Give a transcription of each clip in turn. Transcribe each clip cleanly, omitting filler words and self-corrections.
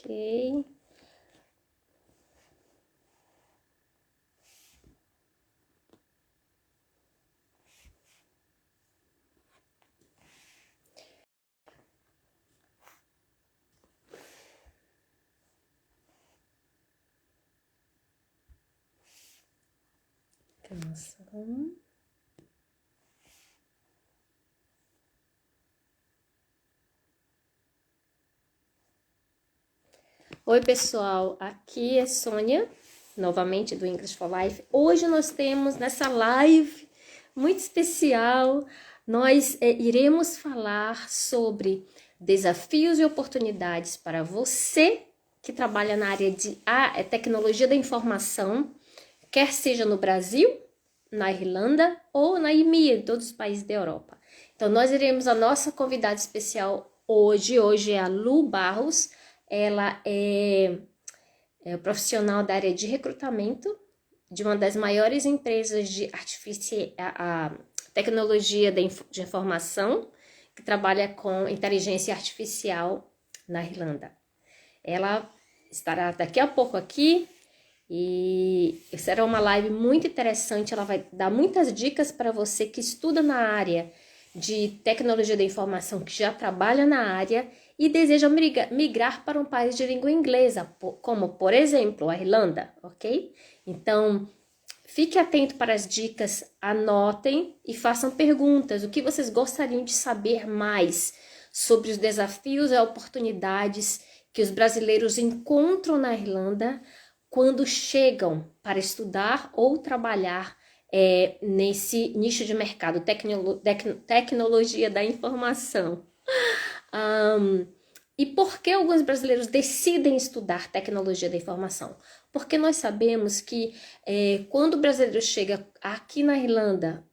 Ok. Canção. Oi, pessoal, aqui é Sônia, novamente do English for Life. Hoje nós temos nessa live muito especial, nós iremos falar sobre desafios e oportunidades para você que trabalha na área de tecnologia da informação, quer seja no Brasil, na Irlanda ou na EMEA, todos os países da Europa. Então, nós iremos a nossa convidada especial hoje é a Lu Barros. Ela é profissional da área de recrutamento de uma das maiores empresas de tecnologia de informação, que trabalha com inteligência artificial na Irlanda. Ela estará daqui a pouco aqui e será uma live muito interessante. Ela vai dar muitas dicas para você que estuda na área de tecnologia da informação, que já trabalha na área e deseja migrar para um país de língua inglesa, como, por exemplo, a Irlanda, ok? Então, fique atento para as dicas, anotem e façam perguntas. O que vocês gostariam de saber mais sobre os desafios e oportunidades que os brasileiros encontram na Irlanda quando chegam para estudar ou trabalhar nesse nicho de mercado, tecnologia da informação. E por que alguns brasileiros decidem estudar tecnologia da informação? Porque nós sabemos que quando o brasileiro chega aqui na Irlanda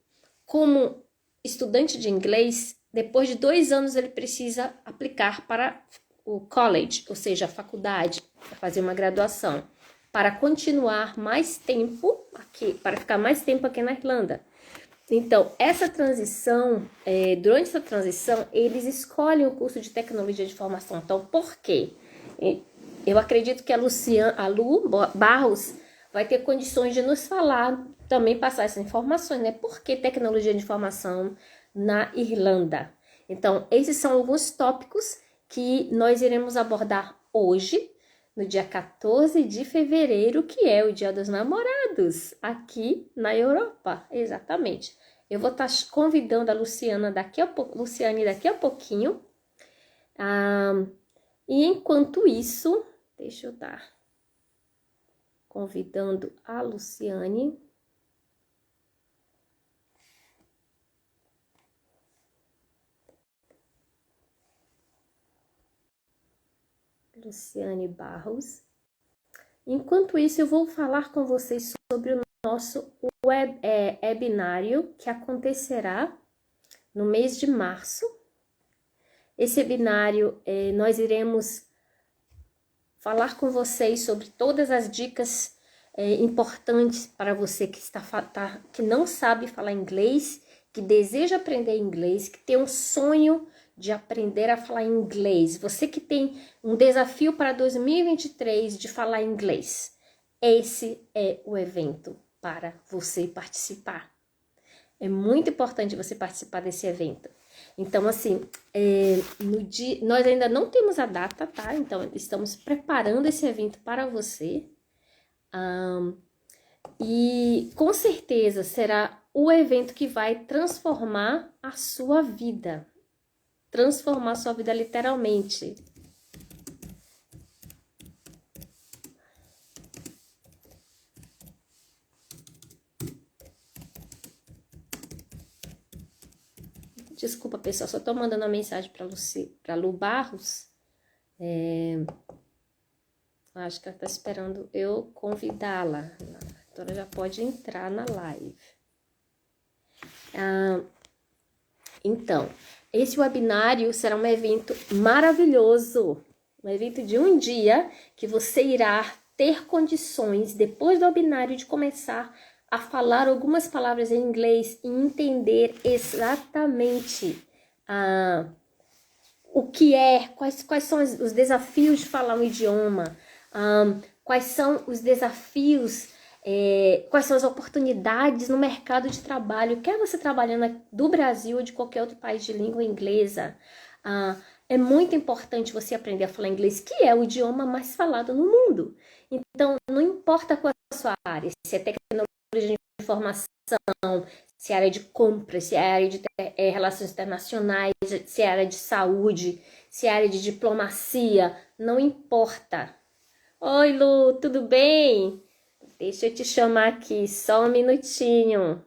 como estudante de inglês, depois de 2 anos ele precisa aplicar para o college, ou seja, a faculdade, para fazer uma graduação, para continuar mais tempo aqui, para ficar mais tempo aqui na Irlanda. Então, essa transição, durante essa transição, eles escolhem o curso de tecnologia de informação. Então, por quê? Eu acredito que a Lu Barros vai ter condições de nos falar, também passar essas informações, né? Por que tecnologia de informação na Irlanda? Então, esses são alguns tópicos que nós iremos abordar hoje, no dia 14 de fevereiro, que é o Dia dos Namorados, aqui na Europa, exatamente. Eu vou estar convidando a Luciane daqui a pouquinho. E enquanto isso, deixa eu estar convidando a Luciane. Luciane Barros. Enquanto isso, eu vou falar com vocês sobre o nosso webinário que acontecerá no mês de março. Esse webinário, nós iremos falar com vocês sobre todas as dicas importantes para você que não sabe falar inglês, que deseja aprender inglês, que tem um sonho de aprender a falar inglês. Você que tem um desafio para 2023 de falar inglês. Esse é o evento para você participar. É muito importante você participar desse evento. Então, assim, nós ainda não temos a data, tá? Então, estamos preparando esse evento para você. E com certeza será o evento que vai transformar a sua vida. Transformar a sua vida literalmente. Desculpa, pessoal, só tô mandando uma mensagem para Lu Barros. Acho que ela tá esperando eu convidá-la. Então, ela já pode entrar na live. Então, esse webinário será um evento maravilhoso. Um evento de um dia que você irá ter condições, depois do webinário, de começar a falar algumas palavras em inglês e entender exatamente o que é, quais são os desafios de falar um idioma, quais são os desafios, quais são as oportunidades no mercado de trabalho, quer você trabalhando do Brasil ou de qualquer outro país de língua inglesa. É muito importante você aprender a falar inglês, que é o idioma mais falado no mundo. Então, não importa qual é a sua área, se é tecnologia de informação, se é área de compras, se é área de relações internacionais, se é área de saúde, se é área de diplomacia, não importa. Oi, Lu, tudo bem? Deixa eu te chamar aqui, só um minutinho.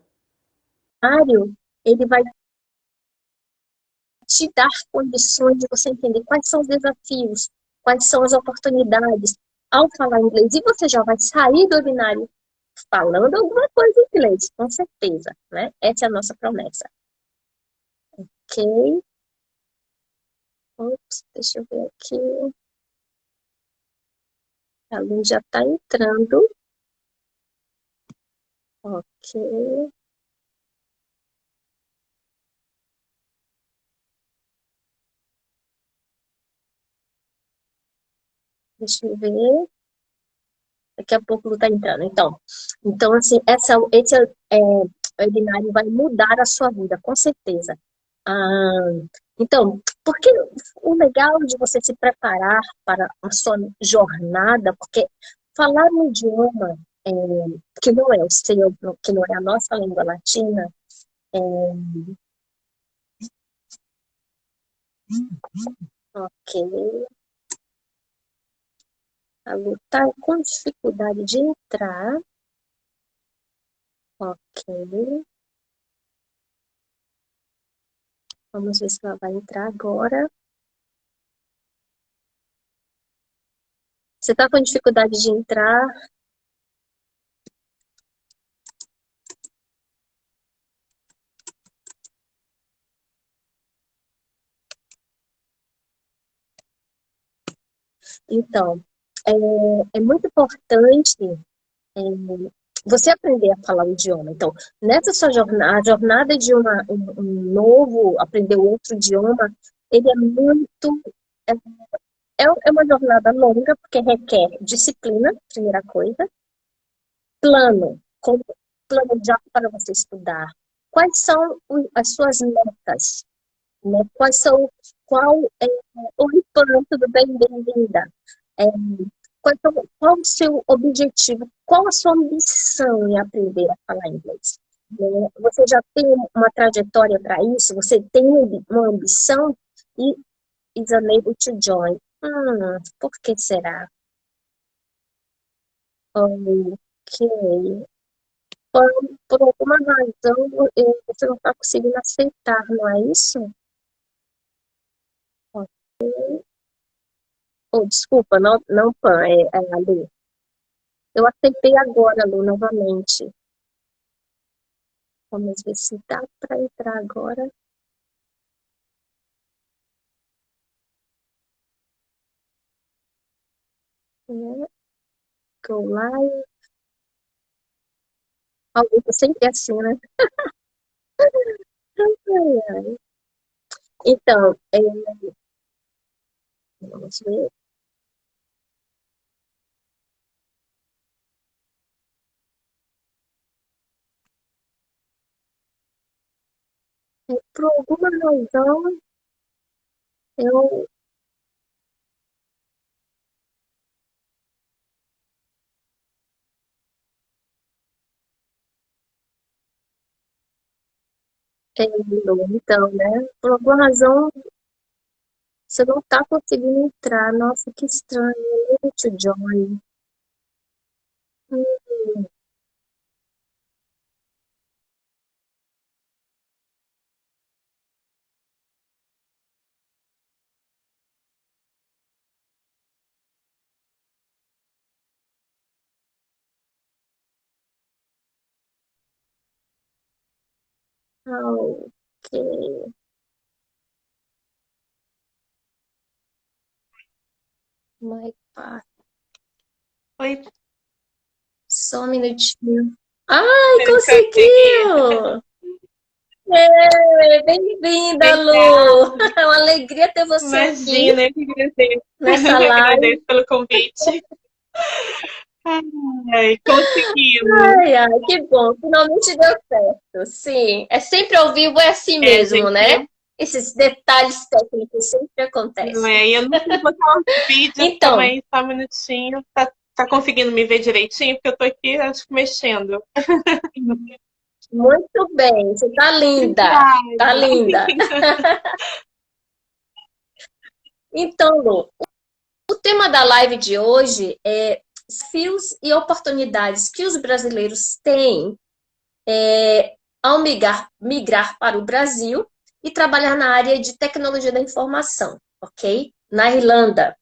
Mário, ele vai te dar condições de você entender quais são os desafios, quais são as oportunidades ao falar inglês. E você já vai sair do ordinário falando alguma coisa em inglês, com certeza, né? Essa é a nossa promessa. Ok? Ops, deixa eu ver aqui. A luz já está entrando. Ok. Deixa eu ver. Daqui a pouco está entrando. Então assim, esse webinário vai mudar a sua vida, com certeza. Ah, então, porque o legal de você se preparar para a sua jornada, porque falar um idioma que não é o seu, que não é a nossa língua latina, é, ok, a lutar com dificuldade de entrar, ok, vamos ver se ela vai entrar agora. Você está com dificuldade de entrar? Então, é, é muito importante é, você aprender a falar o idioma. Então, nessa sua jornada, a jornada de um novo, aprender outro idioma, ele é muito. É, é uma jornada longa, porque requer disciplina, primeira coisa, plano, como planejar para você estudar. Quais são as suas metas? Né? Qual é, oi, Pan, tudo bem? Bem-vinda. É, qual o seu objetivo? Qual a sua ambição em aprender a falar inglês? Né? Você já tem uma trajetória para isso? Você tem uma ambição? E is unable to join. Por que será? Ok. Por, por alguma razão, você não está conseguindo aceitar, não é isso? Oh, desculpa, não, não, Pan, é a Lu. Eu aceitei agora, Lu, novamente. Vamos ver se dá para entrar agora. Né? Go live. Alguém sempre é assim, né? Ai, ai. Então, vamos ver. Por alguma razão, eu tenho, então, né? Por alguma razão, você não está conseguindo entrar. Nossa, que estranho. Need to join. Hum, ok. My path. Oi, Só um minutinho. Ai, você conseguiu? conseguiu! Bem-vinda, Obrigada. Lu! É uma alegria ter você aqui Imagina, eu que agradeço. nessa Eu que live. agradeço pelo convite. Ai, conseguimos. Ai, ai, que bom, finalmente deu certo. Sim, é sempre ao vivo, é assim É, a mesmo, né? gente, Esses detalhes técnicos sempre não acontecem. é, eu não sei botar o vídeo, calma Então, aí, só um minutinho. Tá conseguindo me ver direitinho? Porque eu tô aqui, acho que mexendo. muito bem, você tá linda, tá Obrigada. linda. Então, Lu, o tema da live de hoje é desafios e oportunidades que os brasileiros têm ao migrar para o Brasil e trabalhar na área de tecnologia da informação, ok? Na Irlanda.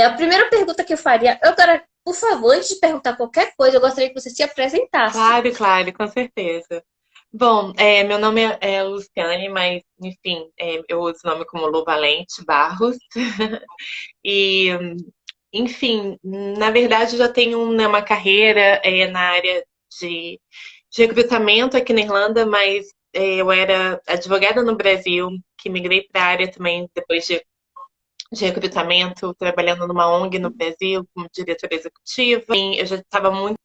A primeira pergunta que eu faria, agora, por favor, antes de perguntar qualquer coisa, eu gostaria que você se apresentasse. Claro, claro, com certeza. Bom, meu nome é Luciane, mas, enfim, eu uso o nome como Lu Valente Barros. E, enfim, na verdade, eu já tenho, né, uma carreira na área de recrutamento aqui na Irlanda, mas eu era advogada no Brasil, que migrei para a área também depois de recrutamento, trabalhando numa ONG no Brasil, como diretora executiva. E eu já estava muito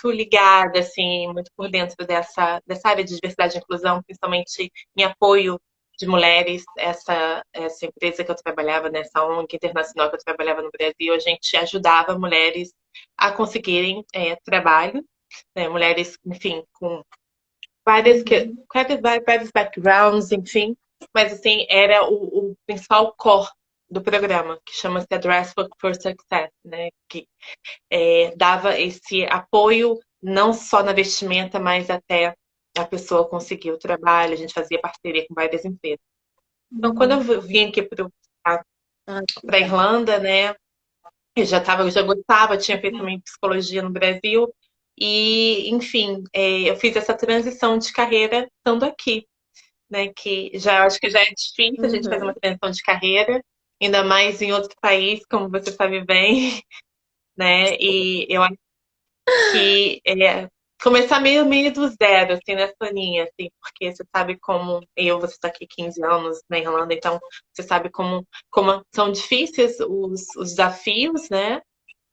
ligada, assim, muito por dentro dessa área de diversidade e inclusão, principalmente em apoio de mulheres. Essa empresa que eu trabalhava, nessa ONG internacional que eu trabalhava no Brasil, a gente ajudava mulheres a conseguirem trabalho, né? Mulheres, enfim, com vários backgrounds, enfim, mas assim, era o principal core do programa, que chama-se Address for Success, né? Que dava esse apoio não só na vestimenta, mas até a pessoa conseguir o trabalho. A gente fazia parceria com várias empresas. Então, quando eu vim aqui para Ah, a Irlanda, né, eu já gostava, tinha feito também psicologia no Brasil, e, enfim, eu fiz essa transição de carreira estando aqui, né, que já acho que já é difícil a gente fazer uma uhum. transição de carreira, ainda mais em outro país, como você sabe bem, né, e eu que começar meio do zero, assim, nessa linha, assim, porque você sabe como você está aqui 15 anos na Irlanda, então você sabe como são difíceis os desafios, né?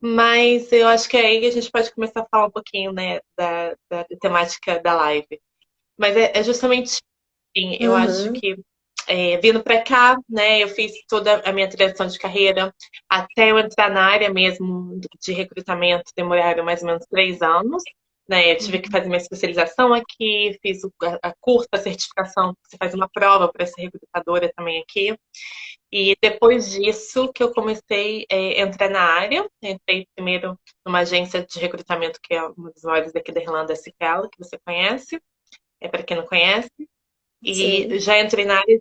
Mas eu acho que aí a gente pode começar a falar um pouquinho, né, da temática da live. Mas é justamente, assim, eu acho Uhum. que vindo para cá, né, eu fiz toda a minha transição de carreira até eu entrar na área mesmo de recrutamento, demoraram mais ou menos 3 anos. Né, eu tive que fazer minha especialização aqui, fiz a curso, a certificação, você faz uma prova para ser recrutadora também aqui. E depois disso que eu comecei a entrar na área, entrei primeiro numa agência de recrutamento que é uma das maiores daqui da Irlanda, a Cicelo, que você conhece, para quem não conhece. E Sim. já entrei na área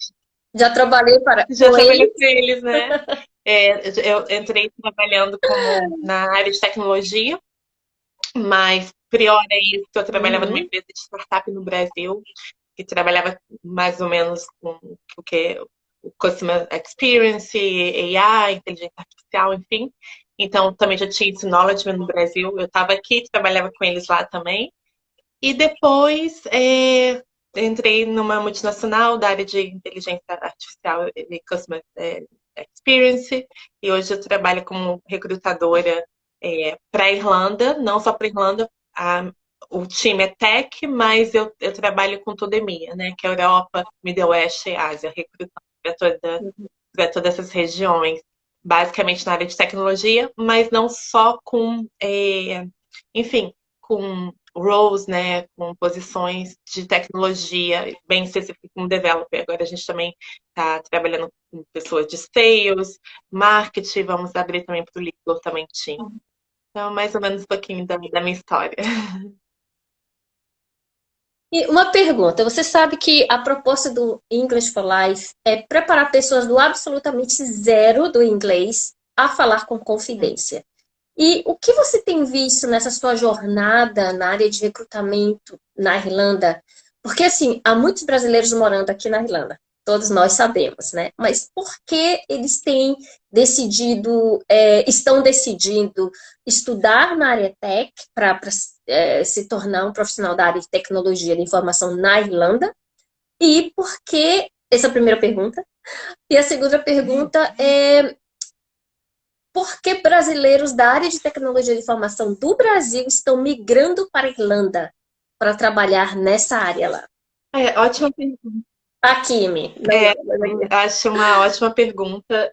Já trabalhei já com trabalhei eles. com eles, né? Eu entrei trabalhando como na área de tecnologia, mas prior a isso, eu trabalhava numa Uhum. empresa de startup no Brasil, que trabalhava mais ou menos com o que o Customer Experience, AI, inteligência artificial, enfim. Então, também já tinha esse knowledge no Brasil. Eu estava aqui, trabalhava com eles lá também. E depois entrei numa multinacional da área de inteligência artificial e customer experience. E hoje eu trabalho como recrutadora para a Irlanda, não só para a Irlanda. O time é tech, mas eu trabalho com toda a EMEA, né? Que é Europa, Middle West e Ásia, recrutando para todas essas regiões. Basicamente na área de tecnologia, mas não só com, enfim, com roles, né, com posições de tecnologia bem específicas como developer. Agora a gente também está trabalhando com pessoas de sales, marketing, vamos abrir também para o legal também team. Então, mais ou menos um pouquinho da minha história. E uma pergunta, você sabe que a proposta do English for Life é preparar pessoas do absolutamente zero do inglês a falar com confidência. E o que você tem visto nessa sua jornada na área de recrutamento na Irlanda? Porque, assim, há muitos brasileiros morando aqui na Irlanda. todos nós sabemos, né? Mas por que eles têm decidido, estão decidindo estudar na área tech para se tornar um profissional da área de tecnologia de informação na Irlanda? E por que, essa é a primeira pergunta. E a segunda pergunta é por que brasileiros da área de tecnologia de informação do Brasil estão migrando para a Irlanda para trabalhar nessa área lá? Ótima pergunta. A Kimi. Acho uma ótima pergunta.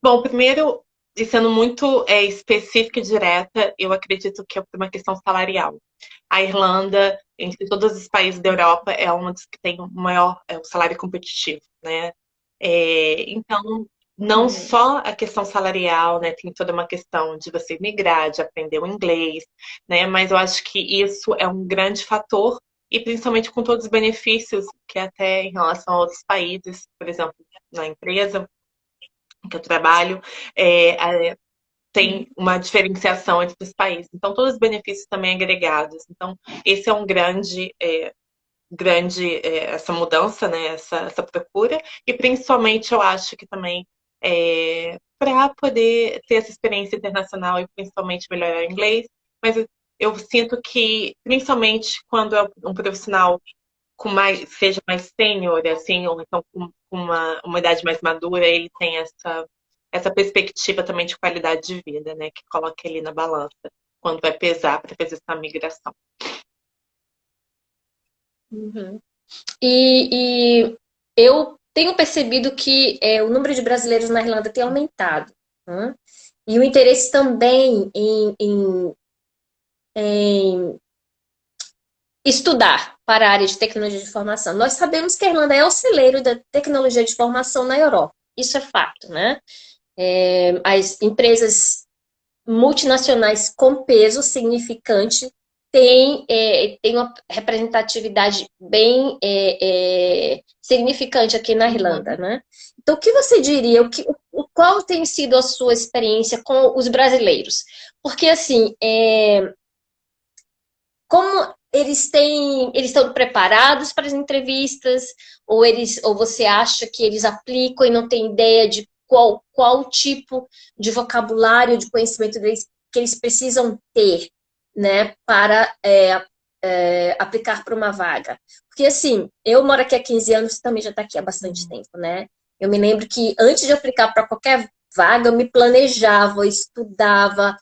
Bom, primeiro, e sendo muito específica e direta, eu acredito que é por uma questão salarial. A Irlanda, entre todos os países da Europa, é uma das que tem o maior o salário competitivo, né? Então, não só a questão salarial, né? Tem toda uma questão de você migrar, de aprender o inglês, né? Mas eu acho que isso é um grande fator, e principalmente com todos os benefícios que até em relação a outros países, por exemplo, na empresa que eu trabalho, tem uma diferenciação entre os países. Então, todos os benefícios também agregados. Então, esse é um grande, essa mudança, né? Essa procura. E, principalmente, eu acho que também para poder ter essa experiência internacional e, principalmente, melhorar o inglês. Mas eu sinto que, principalmente, quando é um profissional seja mais sênior, assim, ou então com uma idade mais madura, ele tem essa perspectiva também de qualidade de vida, né? Que coloca ele na balança quando vai pesar para fazer essa migração. E eu tenho percebido que o número de brasileiros na Irlanda tem aumentado. Né? E o interesse também em estudar para a área de tecnologia de informação. Nós sabemos que a Irlanda é o celeiro da tecnologia de informação na Europa. Isso é fato, né? As empresas multinacionais com peso significante têm uma representatividade bem significante aqui na Irlanda, né? Então, o que você diria? Qual tem sido a sua experiência com os brasileiros? Porque, assim, como eles estão preparados para as entrevistas, ou você acha que eles aplicam e não tem ideia de qual tipo de vocabulário, de conhecimento que eles precisam ter, né, para aplicar para uma vaga? Porque, assim, eu moro aqui há 15 anos, você também já está aqui há bastante tempo, né? Eu me lembro que antes de aplicar para qualquer vaga, eu me planejava, eu estudava.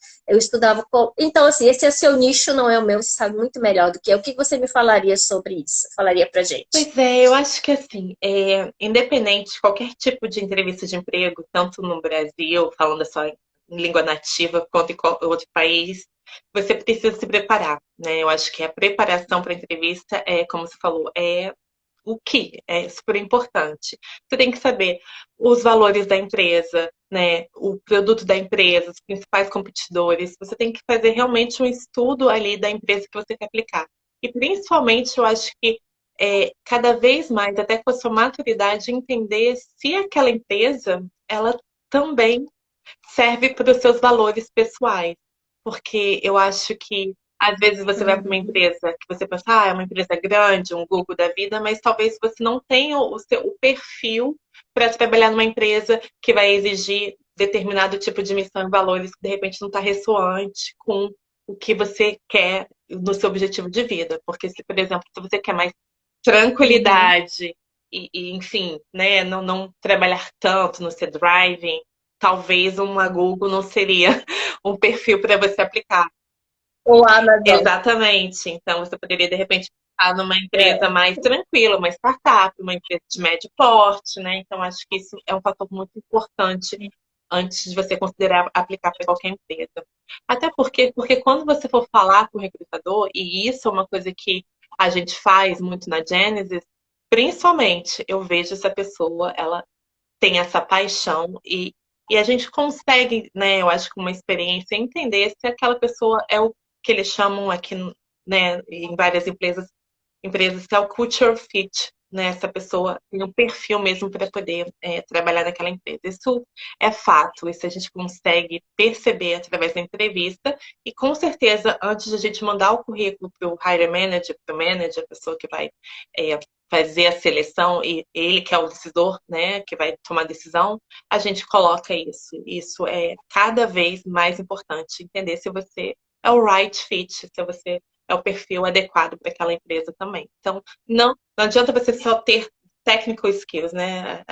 Então, assim, esse é o seu nicho, não é o meu, você sabe muito melhor do que eu. O que você me falaria sobre isso? Falaria pra gente? Pois eu acho que assim, independente de qualquer tipo de entrevista de emprego, tanto no Brasil, falando a sua língua nativa, quanto em outro país, você precisa se preparar, né? Eu acho que a preparação para a entrevista como você falou, o que é super importante. Você tem que saber os valores da empresa, né? O produto da empresa, os principais competidores. Você tem que fazer realmente um estudo ali da empresa que você quer aplicar. E principalmente, eu acho que cada vez mais, até com a sua maturidade, entender se aquela empresa, ela também serve para os seus valores pessoais. Porque eu acho que às vezes você vai para uma empresa que você pensa, é uma empresa grande, um Google da vida, mas talvez você não tenha o perfil para trabalhar numa empresa que vai exigir determinado tipo de missão e valores que de repente não está ressoante com o que você quer no seu objetivo de vida. Porque se, por exemplo, se você quer mais tranquilidade enfim, né, não trabalhar tanto no ser driving, talvez uma Google não seria um perfil para você aplicar. Ou a Amazon. Exatamente. Então, você poderia, de repente, estar numa empresa mais tranquila, uma startup, uma empresa de médio porte, né? Então, acho que isso é um fator muito importante antes de você considerar aplicar para qualquer empresa. Até porque quando você for falar com o recrutador, e isso é uma coisa que a gente faz muito na Genesis, principalmente eu vejo se a pessoa ela tem essa paixão e a gente consegue, né, eu acho que uma experiência, entender se aquela pessoa é o que eles chamam aqui, né, em várias empresas que é o culture fit, né? Essa pessoa tem um perfil mesmo para poder trabalhar naquela empresa. Isso é fato, isso a gente consegue perceber através da entrevista e com certeza antes de a gente mandar o currículo para o hiring manager, para o manager, a pessoa que vai fazer a seleção e ele que é o decisor, né, que vai tomar a decisão, a gente coloca isso. Isso é cada vez mais importante, entender se você é o right fit, se você é o perfil adequado para aquela empresa também. Então, não adianta você só ter technical skills, né,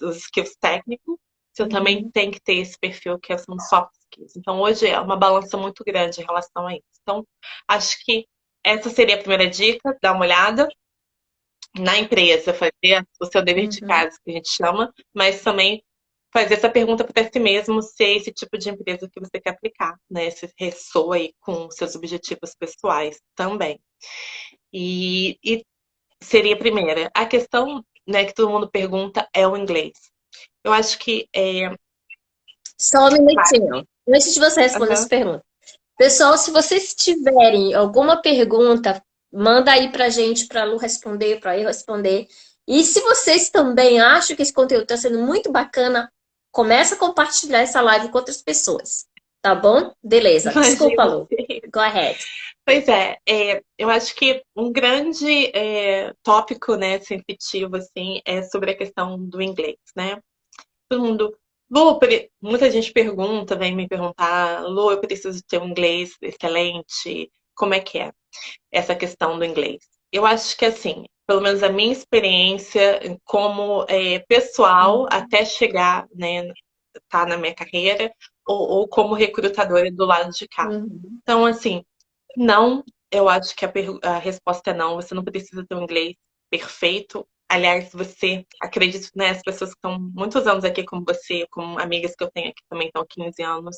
os skills técnicos, você também tem que ter esse perfil que são soft skills. Então, hoje é uma balança muito grande em relação a isso. Então, acho que essa seria a primeira dica, dar uma olhada na empresa, fazer o seu dever de casa, que a gente chama, mas também fazer essa pergunta para si mesmo se é esse tipo de empresa que você quer aplicar, né? Se ressoa aí com seus objetivos pessoais também. E seria a primeira. A questão, né, que todo mundo pergunta é o inglês. Eu acho que Só um minutinho. Antes de você responder essa pergunta. Pessoal, se vocês tiverem alguma pergunta, manda aí pra gente, pra Lu responder, pra eu responder. E se vocês também acham que esse conteúdo está sendo muito bacana, começa a compartilhar essa live com outras pessoas. Tá bom? Beleza. Desculpa, Lu. Go ahead. Pois é, eu acho que um grande tópico, né, sensitivo, assim, é sobre a questão do inglês, né? Todo mundo... Lu, muita gente pergunta, vem me perguntar, Lu, eu preciso ter um inglês excelente, como é que é essa questão do inglês? Eu acho que, assim, pelo menos a minha experiência como pessoal, até chegar, né, tá na minha carreira, ou como recrutadora do lado de cá. Então, assim, não, eu acho que a resposta é não, você não precisa ter um inglês perfeito. Aliás, você, acredito, né, as pessoas que estão muitos anos aqui como você, como amigas que eu tenho aqui também estão há 15 anos,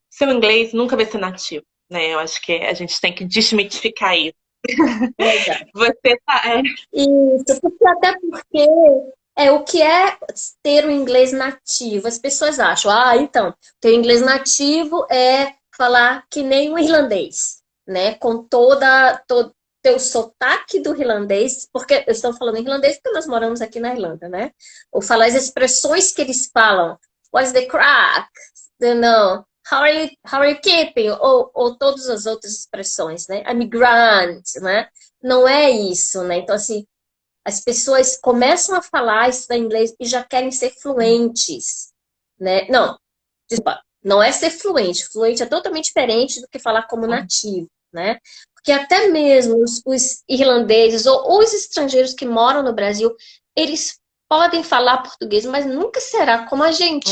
seu inglês nunca vai ser nativo, né? Eu acho que a gente tem que desmitificar isso. Você tá... Isso, até porque o que é ter o inglês nativo? As pessoas acham, então, ter o inglês nativo é falar que nem o irlandês, né? Com teu sotaque do irlandês, porque eu estou falando irlandês porque nós moramos aqui na Irlanda, né? Ou falar as expressões que eles falam. What's the crack? You know, how are you keeping? Ou todas as outras expressões, né? I'm grand, né? Não é isso, né? Então, assim, as pessoas começam a falar, estudar inglês e já querem ser fluentes, né? Não, desculpa, não é ser fluente. Fluente é totalmente diferente do que falar como nativo, né? Porque até mesmo os irlandeses ou os estrangeiros que moram no Brasil, eles podem falar português, mas nunca será como a gente.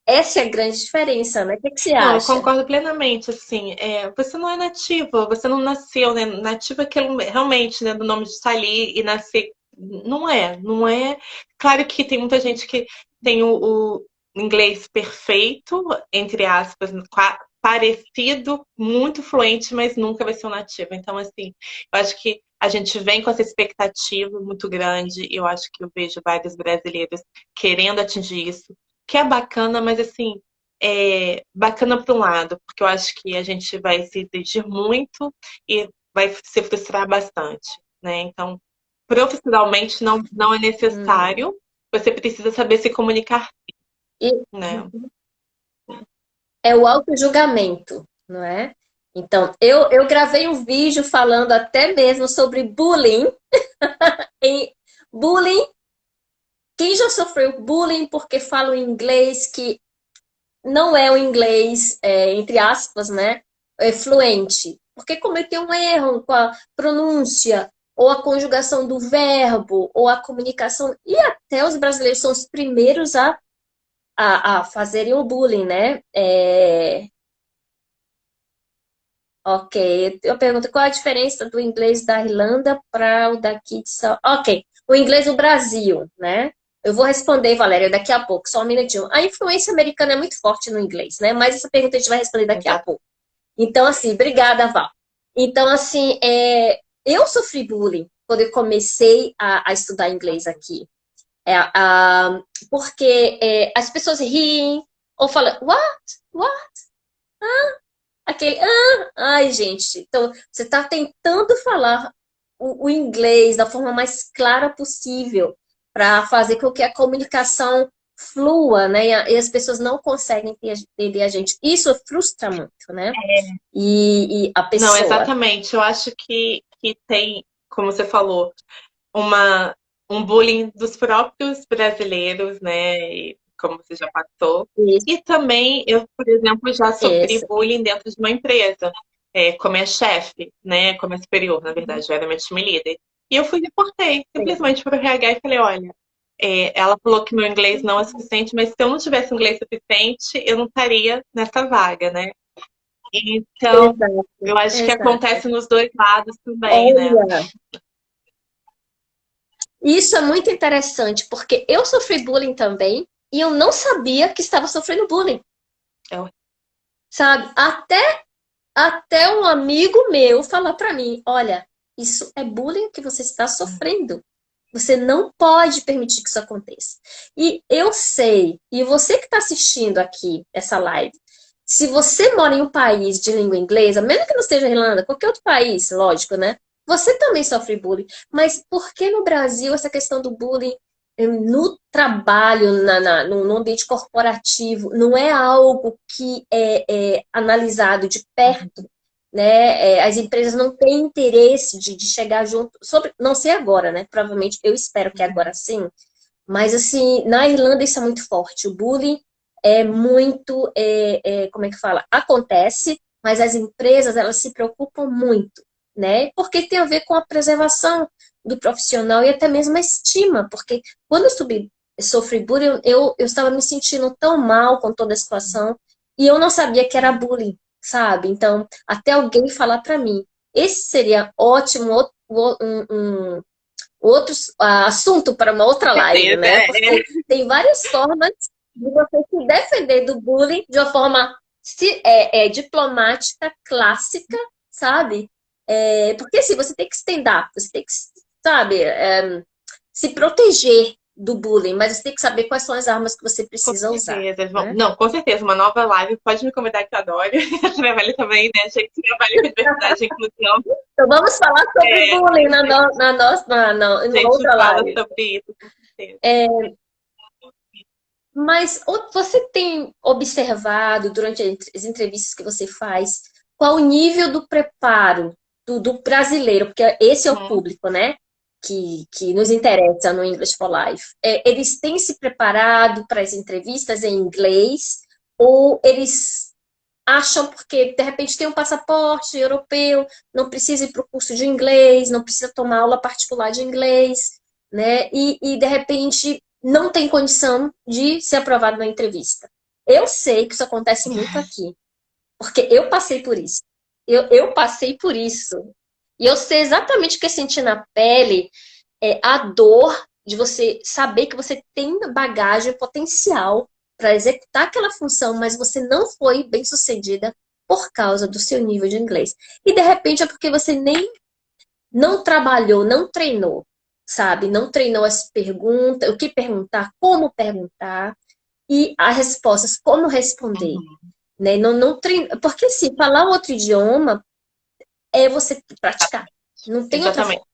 Essa é a grande diferença, né? O que você acha? Eu concordo plenamente, assim, você não é nativo, você não nasceu, né? Nativo é aquilo realmente, né, do nome de estar ali e nascer. Não é. Claro que tem muita gente que tem o inglês perfeito, entre aspas, parecido, muito fluente, mas nunca vai ser um nativo. Então, assim, eu acho que a gente vem com essa expectativa muito grande, eu acho que eu vejo vários brasileiros querendo atingir isso, que é bacana, mas assim, bacana por um lado, porque eu acho que a gente vai se exigir muito e vai se frustrar bastante, né? Então, profissionalmente não é necessário, você precisa saber se comunicar, né? É o auto-julgamento, não é? Então, eu gravei um vídeo falando até mesmo sobre bullying. Bullying, quem já sofreu bullying porque fala o inglês que não é o inglês, entre aspas, né? Fluente. Porque cometeu um erro com a pronúncia, ou a conjugação do verbo, ou a comunicação. E até os brasileiros são os primeiros a fazerem o bullying, né? Ok, eu pergunto qual a diferença do inglês da Irlanda para o daqui de São... Ok, o inglês do Brasil, né? Eu vou responder, Valéria, daqui a pouco, só um minutinho. A influência americana é muito forte no inglês, né? Mas essa pergunta a gente vai responder daqui a pouco. Então, assim, obrigada, Val. Então, assim, eu sofri bullying quando eu comecei a estudar inglês aqui. Porque as pessoas riem ou falam, what? Aquele, ai, gente. Então, você está tentando falar o inglês da forma mais clara possível para fazer com que a comunicação flua, né? E as pessoas não conseguem entender a gente. Isso frustra muito, né? E a pessoa... Não, exatamente. Eu acho que tem, como você falou, uma, um bullying dos próprios brasileiros, né? E como você já passou. Isso, E também eu, por exemplo, já sofri isso. bullying dentro de uma empresa, como minha chefe, né? Como minha superior, na verdade, eu era minha time leader. E eu fui e reportei Sim. simplesmente para o RH e falei, olha, ela falou que meu inglês não é suficiente, mas se eu não tivesse inglês suficiente, eu não estaria nessa vaga, né? Então, Exato, eu acho que exato. acontece nos dois lados também, né? Olha, isso é muito interessante, porque eu sofri bullying também e eu não sabia que estava sofrendo bullying, É horrível. sabe? Até um amigo meu falar para mim, olha, isso é bullying que você está sofrendo. Você não pode permitir que isso aconteça. E eu sei, e você que está assistindo aqui essa live, se você mora em um país de língua inglesa, mesmo que não seja Irlanda, qualquer outro país, lógico, né? Você também sofre bullying. Mas por que no Brasil essa questão do bullying no trabalho, no ambiente corporativo, não é algo que é analisado de perto? Né? As empresas não têm interesse de chegar junto, sobre, não sei agora, né? Provavelmente eu espero que agora sim, mas assim, na Irlanda isso é muito forte. O bullying é muito, como é que fala? Acontece, mas as empresas elas se preocupam muito, né? Porque tem a ver com a preservação do profissional e até mesmo a estima, porque quando sofri bullying, eu estava me sentindo tão mal com toda a situação e eu não sabia que era bullying, sabe? Então, até alguém falar para mim, esse seria ótimo, outro assunto para uma Com outra live, certeza, né? Porque tem várias formas de você se defender do bullying de uma forma diplomática, clássica, sabe? Porque assim, você tem que stand up, você tem que, sabe, se proteger do bullying, mas você tem que saber quais são as armas que você com precisa usar, certeza. né? Não, com certeza, uma nova live. Pode me convidar que eu adoro. Eu trabalho também, né? Gente, trabalho com diversidade e inclusão. Então vamos falar sobre bullying A gente, na nossa, a numa gente outra fala live. sobre isso, com certeza. Mas você tem observado durante as entrevistas que você faz qual o nível do preparo do brasileiro, porque esse é o Uhum. público, né? Que nos interessa no English for Life. Eles têm se preparado para as entrevistas em inglês ou eles acham porque de repente tem um passaporte europeu, não precisa ir para o curso de inglês, não precisa tomar aula particular de inglês, né? E de repente não tem condição de ser aprovado na entrevista. Eu sei que isso acontece muito aqui, porque eu passei por isso. Eu passei por isso. E eu sei exatamente o que é sentir na pele a dor de você saber que você tem bagagem, potencial para executar aquela função, mas você não foi bem sucedida por causa do seu nível de inglês. E de repente é porque você nem não trabalhou, não treinou, sabe? Não treinou as perguntas, o que perguntar, como perguntar e as respostas, como responder, Uhum. né? Não treino, porque se falar outro idioma é você praticar. Não tem outra Exatamente. forma.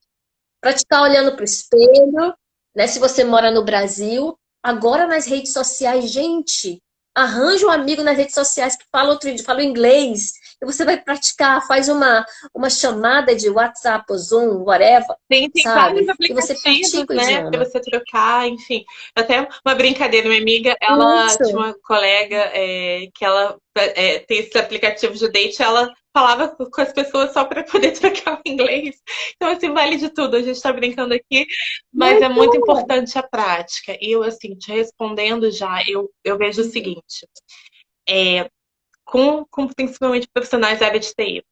Praticar olhando para o espelho, né? Se você mora no Brasil, agora nas redes sociais, gente, arranja um amigo nas redes sociais que fala outro idioma, fala inglês, e você vai praticar, faz uma chamada de WhatsApp, ou Zoom, whatever, Tem vários sabe? E você aplicativos, pratica o né, para idioma. você trocar, enfim. Até uma brincadeira, minha amiga, ela tinha Isso. uma colega que ela tem esse aplicativo de date, ela falava com as pessoas só para poder trocar o inglês. Então, assim, vale de tudo. A gente está brincando aqui, mas Mas, é muito importante a prática. E eu, assim, te respondendo já, eu vejo o seguinte, com principalmente profissionais da área de TI.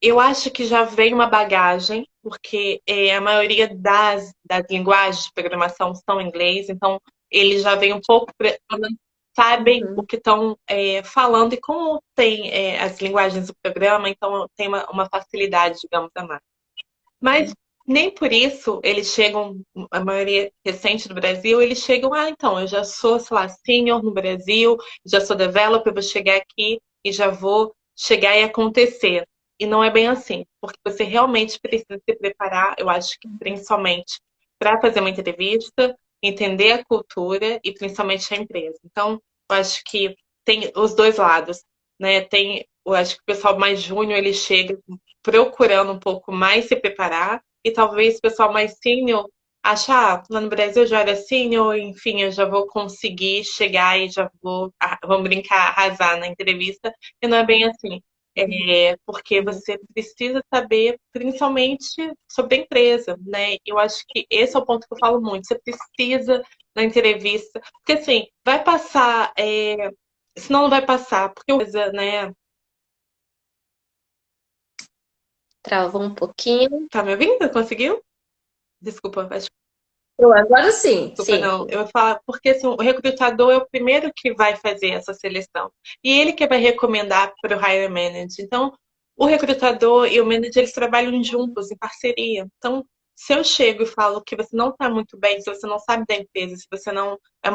Eu acho que já vem uma bagagem, porque a maioria das linguagens de programação são em inglês, então eles já vêm um pouco, sabem o uhum, que estão falando, e como tem as linguagens do programa, então tem uma facilidade, digamos, a mais. Mas nem por isso eles chegam, a maioria recente do Brasil, eles chegam, então, eu já sou, sei lá, senior no Brasil, já sou developer, vou chegar aqui e já vou chegar e acontecer. E não é bem assim, porque você realmente precisa se preparar, eu acho que principalmente para fazer uma entrevista, entender a cultura e principalmente a empresa. Então, eu acho que tem os dois lados, né? Eu acho que o pessoal mais júnior, ele chega procurando um pouco mais se preparar, e talvez o pessoal mais sênior achar, ah, lá no Brasil eu já era sênior, enfim, eu já vou conseguir chegar e já vou, vamos brincar, arrasar na entrevista, e não é bem assim. Porque você precisa saber, principalmente, sobre a empresa, né? Eu acho que esse é o ponto que eu falo muito. Você precisa na entrevista, porque assim, vai passar, senão não vai passar, porque né? Travou um pouquinho. Tá me ouvindo? Conseguiu? Desculpa, acho. Agora sim, Desculpa, sim. não. Eu vou falar, porque assim, o recrutador é o primeiro que vai fazer essa seleção. E ele que vai recomendar para o hiring manager. Então, o recrutador e o manager, eles trabalham juntos, em parceria. Então, se eu chego e falo que você não está muito bem, se você não sabe da empresa, se você não é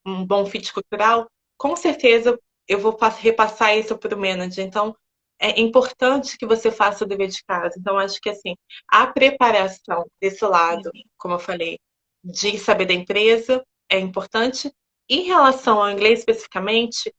um bom fit cultural, com certeza eu vou repassar isso para o manager. Então, é importante que você faça o dever de casa. Então, acho que assim, a preparação desse lado, como eu falei, de saber da empresa é importante. Em relação ao inglês especificamente,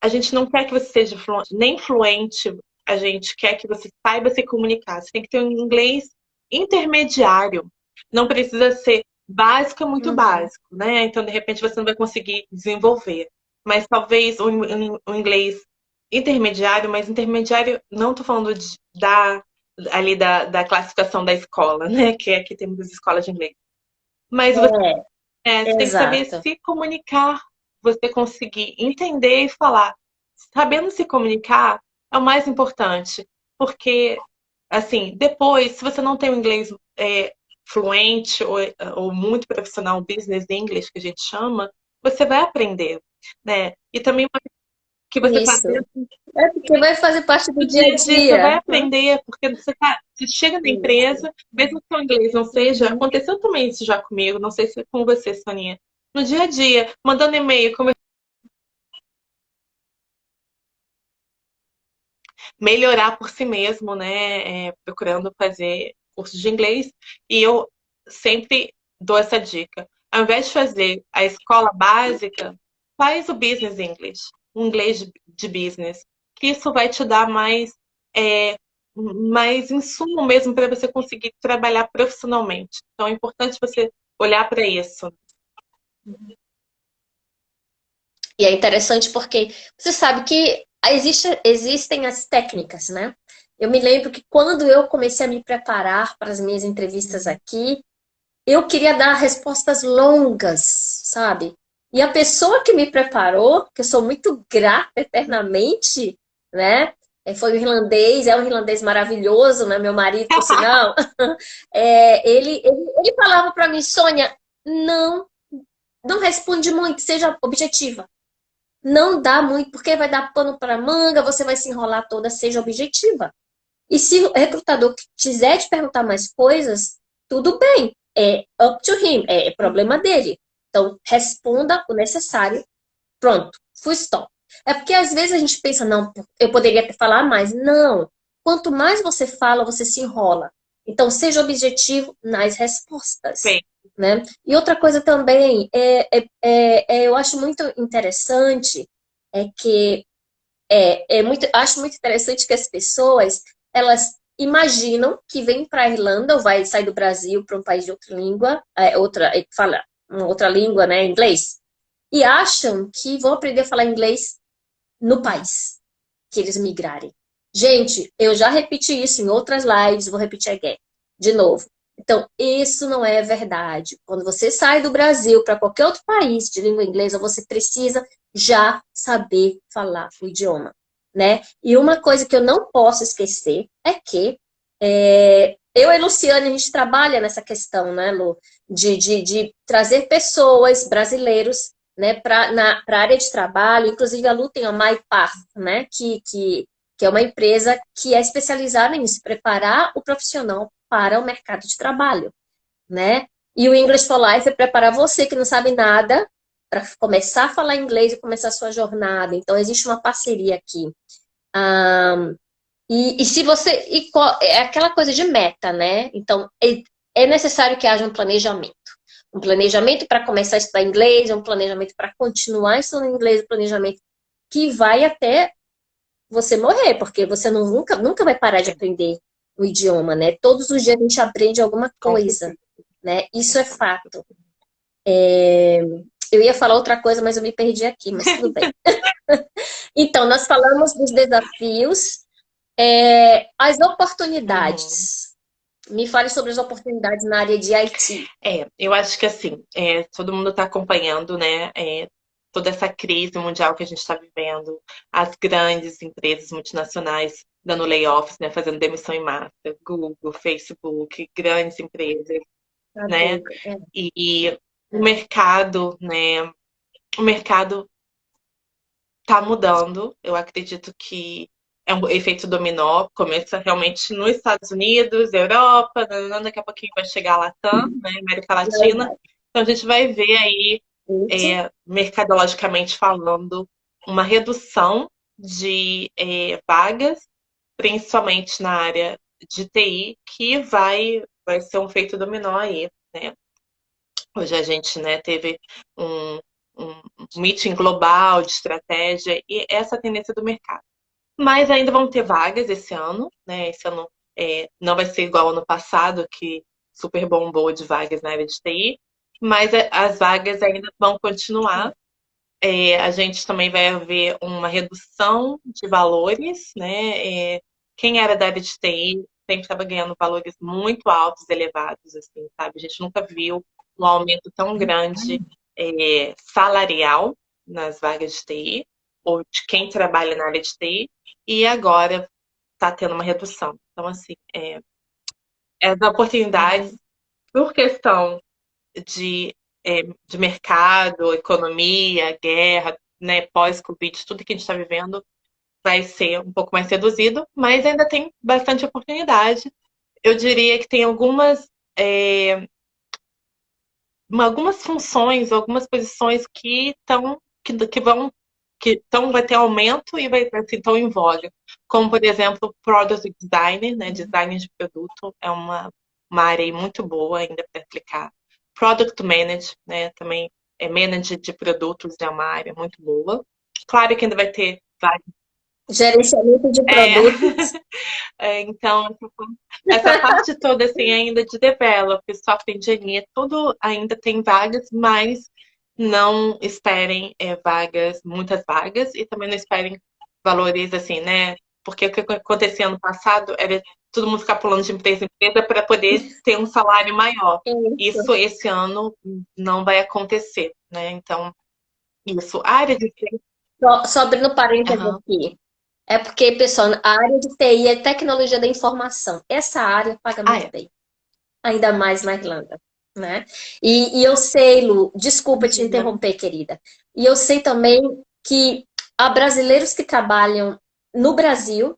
a gente não quer que você seja nem fluente, a gente quer que você saiba se comunicar. Você tem que ter um inglês intermediário. Não precisa ser básico, é muito básico, né? Então, de repente, você não vai conseguir desenvolver. Mas talvez um inglês intermediário, mas intermediário, não estou falando da classificação da escola, né? Que aqui tem muitas escolas de inglês. Mas você tem que saber Exato. se comunicar, você conseguir entender e falar. Sabendo se comunicar é o mais importante, porque, assim, depois, se você não tem o inglês fluente ou muito profissional, business English, que a gente chama, você vai aprender, né? E também que você está Isso. É porque vai fazer parte do no dia dia a a dia, você vai dia, né? aprender, porque você chega na Isso. empresa, mesmo que o inglês não seja, aconteceu também isso já comigo, não sei se é com você, Soninha. No dia a dia, mandando e-mail, melhorar por si mesmo, né? Procurando fazer curso de inglês. E eu sempre dou essa dica. Ao invés de fazer a escola básica, faz o business English, o inglês de business, que isso vai te dar mais insumo mesmo para você conseguir trabalhar profissionalmente. Então é importante você olhar para isso. E é interessante porque você sabe que existem as técnicas, né? Eu me lembro que quando eu comecei a me preparar para as minhas entrevistas aqui, eu queria dar respostas longas, sabe? E a pessoa que me preparou, que eu sou muito grata eternamente, né? Foi o irlandês, é um irlandês maravilhoso, né? Meu marido, por sinal. Ele falava para mim, Sônia, não, não responde muito, seja objetiva. Não dá muito, porque vai dar pano para manga, você vai se enrolar toda, seja objetiva. E se o recrutador quiser te perguntar mais coisas, tudo bem, é up to him, é problema dele. Então, responda o necessário, pronto, full stop. É porque às vezes a gente pensa, não, eu poderia até falar mais. Não, quanto mais você fala, você se enrola. Então, seja objetivo nas respostas. Bem, Né? E outra coisa também, eu acho muito interessante, é que acho muito interessante que as pessoas, elas imaginam que vem para a Irlanda ou vai sair do Brasil para um país de outra língua, fala uma outra língua, né, inglês, e acham que vão aprender a falar inglês no país que eles migrarem. Gente, eu já repeti isso em outras lives, vou repetir again, de novo. Então, isso não é verdade. Quando você sai do Brasil para qualquer outro país de língua inglesa, você precisa já saber falar o idioma, né? E uma coisa que eu não posso esquecer é que eu e a Luciane, a gente trabalha nessa questão, né, Lu, de trazer pessoas, brasileiros, né, para a área de trabalho. Inclusive, a Lu tem a MyPath, né, que é uma empresa que é especializada em se preparar o profissional para o mercado de trabalho, né? E o English for Life é preparar você que não sabe nada para começar a falar inglês e começar a sua jornada. Então, existe uma parceria aqui. E se você... é aquela coisa de meta, né? Então, é necessário que haja um planejamento. Um planejamento para começar a estudar inglês, um planejamento para continuar estudando inglês, um planejamento que vai até você morrer, porque você nunca vai parar de aprender, o idioma, né? Todos os dias a gente aprende alguma Com coisa, certeza. né? Isso é fato. Eu ia falar outra coisa, mas eu me perdi aqui, mas tudo bem. Então, nós falamos dos desafios, as Uhum. oportunidades. Me fale sobre as oportunidades na área de IT. Eu acho que assim, todo mundo está acompanhando, né, toda essa crise mundial que a gente está vivendo, as grandes empresas multinacionais dando layoffs, né, fazendo demissão em massa, Google, Facebook, grandes empresas, né, Adoro. e o mercado, né, o mercado está mudando. Eu acredito que é um efeito dominó, começa realmente nos Estados Unidos, Europa, daqui a pouquinho vai chegar a Latam, né, América Latina. Então a gente vai ver aí, Isso. mercadologicamente falando, uma redução de vagas, principalmente na área de TI, que vai ser um efeito dominó aí, né? Hoje a gente, né, teve um, um meeting global de estratégia e essa é a tendência do mercado. Mas ainda vão ter vagas esse ano, né? Esse ano não vai ser igual ao ano passado, que super bombou de vagas na área de TI, mas as vagas ainda vão continuar. A gente também vai ver uma redução de valores, né? Quem era da área de TI sempre estava ganhando valores muito altos, elevados, assim, sabe? A gente nunca viu um aumento tão grande salarial nas vagas de TI, ou de quem trabalha na área de TI, e agora está tendo uma redução. Então, assim, as oportunidades, por questão de, de mercado, economia, guerra, né, pós-Covid, tudo que a gente está vivendo vai ser um pouco mais reduzido, mas ainda tem bastante oportunidade. Eu diria que tem algumas funções, algumas posições que vai ter aumento e vai assim, estão em voga. Como, por exemplo, Product Designer, né? Design de produto é uma área aí muito boa ainda para aplicar. Product Manager, né? Também é manager de produtos, é uma área muito boa. Claro que ainda vai ter vários. Gerenciamento de É, produtos. então, essa parte toda assim, ainda de developer, software engineer, tudo ainda tem vagas, mas não esperem muitas vagas, e também não esperem valores assim, né? Porque o que acontecia ano passado era todo mundo ficar pulando de empresa em empresa para poder ter um salário maior. Isso. Isso esse ano não vai acontecer, né? Então, isso. A área de. Só abrindo parênteses Aham. aqui. É porque, pessoal, a área de TI é tecnologia da informação. Essa área paga Ah, muito é. bem. Ainda mais na Irlanda, né? E eu sei, Lu, desculpa te Imagina. interromper, querida. E eu sei também que há brasileiros que trabalham no Brasil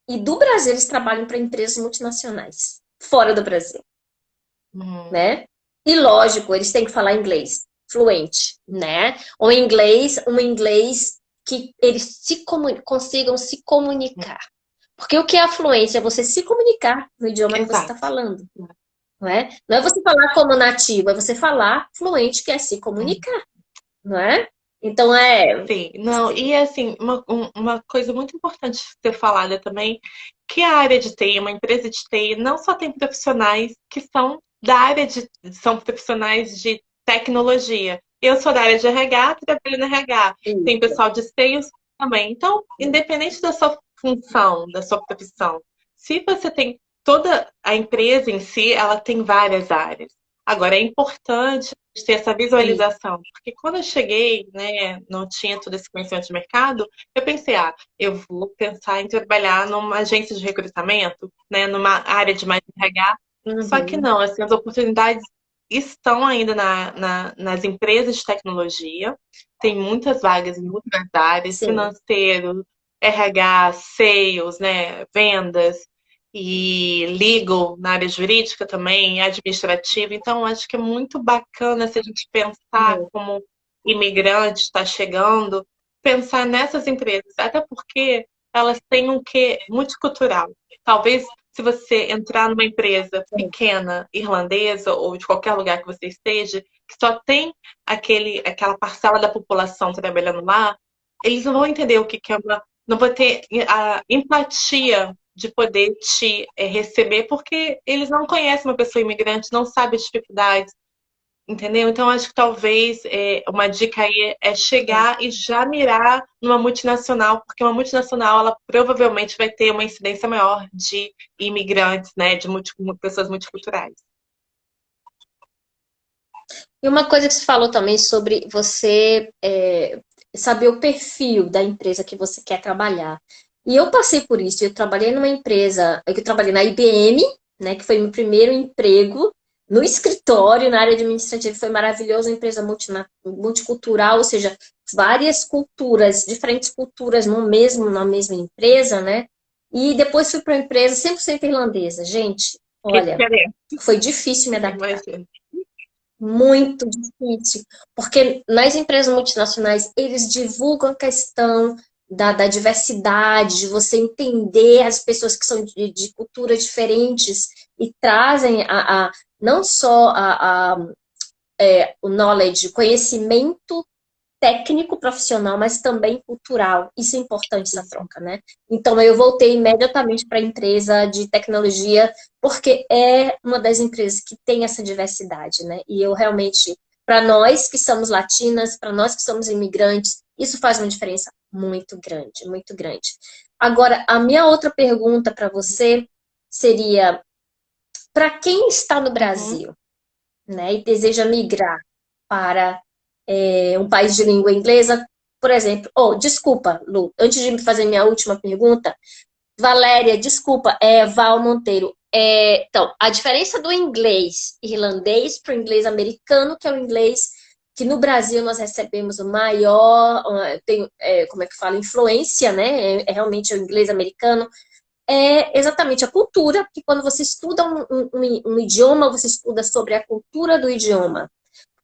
e do Brasil eles trabalham para empresas multinacionais, fora do Brasil, Uhum. né? E lógico, eles têm que falar inglês fluente, né? Ou inglês, um inglês que eles consigam se comunicar. Porque o que é a fluência? É você se comunicar no idioma que você está Exato. falando. Não é? Não é você falar como nativo, é você falar fluente, que é se Uhum. comunicar, não é? Então é. Sim, não, e assim, uma coisa muito importante ser falada também, que a área de TI, uma empresa de TI, não só tem profissionais que são são profissionais de tecnologia. Eu sou da área de RH, trabalho no RH. Tem Isso. pessoal de sales também. Então, independente da sua função, da sua profissão, se você tem toda a empresa em si, ela tem várias áreas. Agora, é importante ter essa visualização, porque quando eu cheguei, né, não tinha todo esse conhecimento de mercado, eu pensei, eu vou pensar em trabalhar numa agência de recrutamento, né, numa área de mais RH, só que Uhum. não, assim, as oportunidades estão ainda nas empresas de tecnologia, tem muitas vagas em muitas áreas, Sim. financeiro, RH, sales, né, vendas, e legal na área jurídica também, administrativa. Então, acho que é muito bacana se a gente pensar Uhum. como imigrante está chegando, pensar nessas empresas, até porque elas têm um quê multicultural. Talvez se você entrar numa empresa pequena, irlandesa, ou de qualquer lugar que você esteja, que só tem aquela parcela da população trabalhando lá, eles não vão entender o que é não vão ter a empatia de poder te receber, porque eles não conhecem uma pessoa imigrante, não sabem as dificuldades, entendeu? Então, acho que talvez uma dica aí é chegar e já mirar numa multinacional, porque uma multinacional, ela provavelmente vai ter uma incidência maior de imigrantes, né, de pessoas multiculturais. E uma coisa que você falou também sobre você saber o perfil da empresa que você quer trabalhar. E eu passei por isso. Eu trabalhei numa empresa, eu trabalhei na IBM, né, que foi meu primeiro emprego no escritório, na área administrativa, foi maravilhoso, uma empresa multicultural, ou seja, várias culturas, diferentes culturas na mesma empresa, né? E depois fui para uma empresa 100% irlandesa. Gente, Que olha, diferença, foi difícil me adaptar. imagina. Muito difícil, porque nas empresas multinacionais eles divulgam a questão da diversidade, de você entender as pessoas que são de culturas diferentes e trazem não só o knowledge, o conhecimento técnico profissional, mas também cultural. Isso é importante, essa troca, né? Então, eu voltei imediatamente para a empresa de tecnologia, porque é uma das empresas que tem essa diversidade, né? E eu realmente, para nós que somos latinas, para nós que somos imigrantes, isso faz uma diferença muito grande, muito grande. Agora, a minha outra pergunta para você seria, para quem está no Brasil, né, e deseja migrar para um país de língua inglesa, por exemplo. Oh, desculpa, Lu, antes de me fazer minha última pergunta, Valéria, desculpa, Val Monteiro. Então, a diferença do inglês irlandês para o inglês americano, que é o inglês que no Brasil nós recebemos o maior, como é que fala, influência, né? Realmente o inglês americano. É exatamente a cultura, que quando você estuda um idioma, você estuda sobre a cultura do idioma.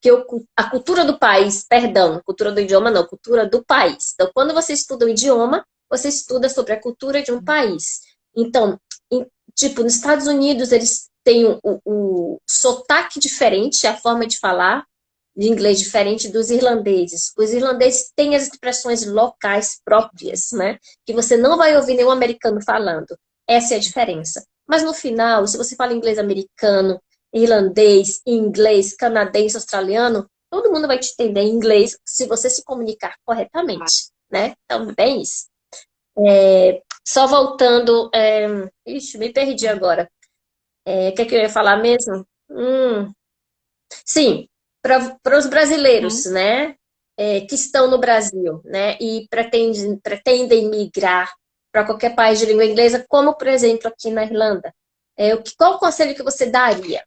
Porque a cultura do país, perdão, cultura do idioma não, cultura do país. Então, quando você estuda o idioma, você estuda sobre a cultura de um país. Então, tipo, nos Estados Unidos, eles têm o sotaque diferente, a forma de falar de inglês diferente dos irlandeses. Os irlandeses têm as expressões locais próprias, né? Que você não vai ouvir nenhum americano falando. Essa é a diferença. Mas no final, se você fala inglês americano, irlandês, inglês, canadense, australiano, todo mundo vai te entender em inglês se você se comunicar corretamente, né? Então, bem isso. Só voltando... Ixi, me perdi agora. O que é que eu ia falar mesmo? Sim, para os brasileiros, né? Que estão no Brasil, né? E pretendem migrar para qualquer país de língua inglesa, como, por exemplo, aqui na Irlanda. Qual o conselho que você daria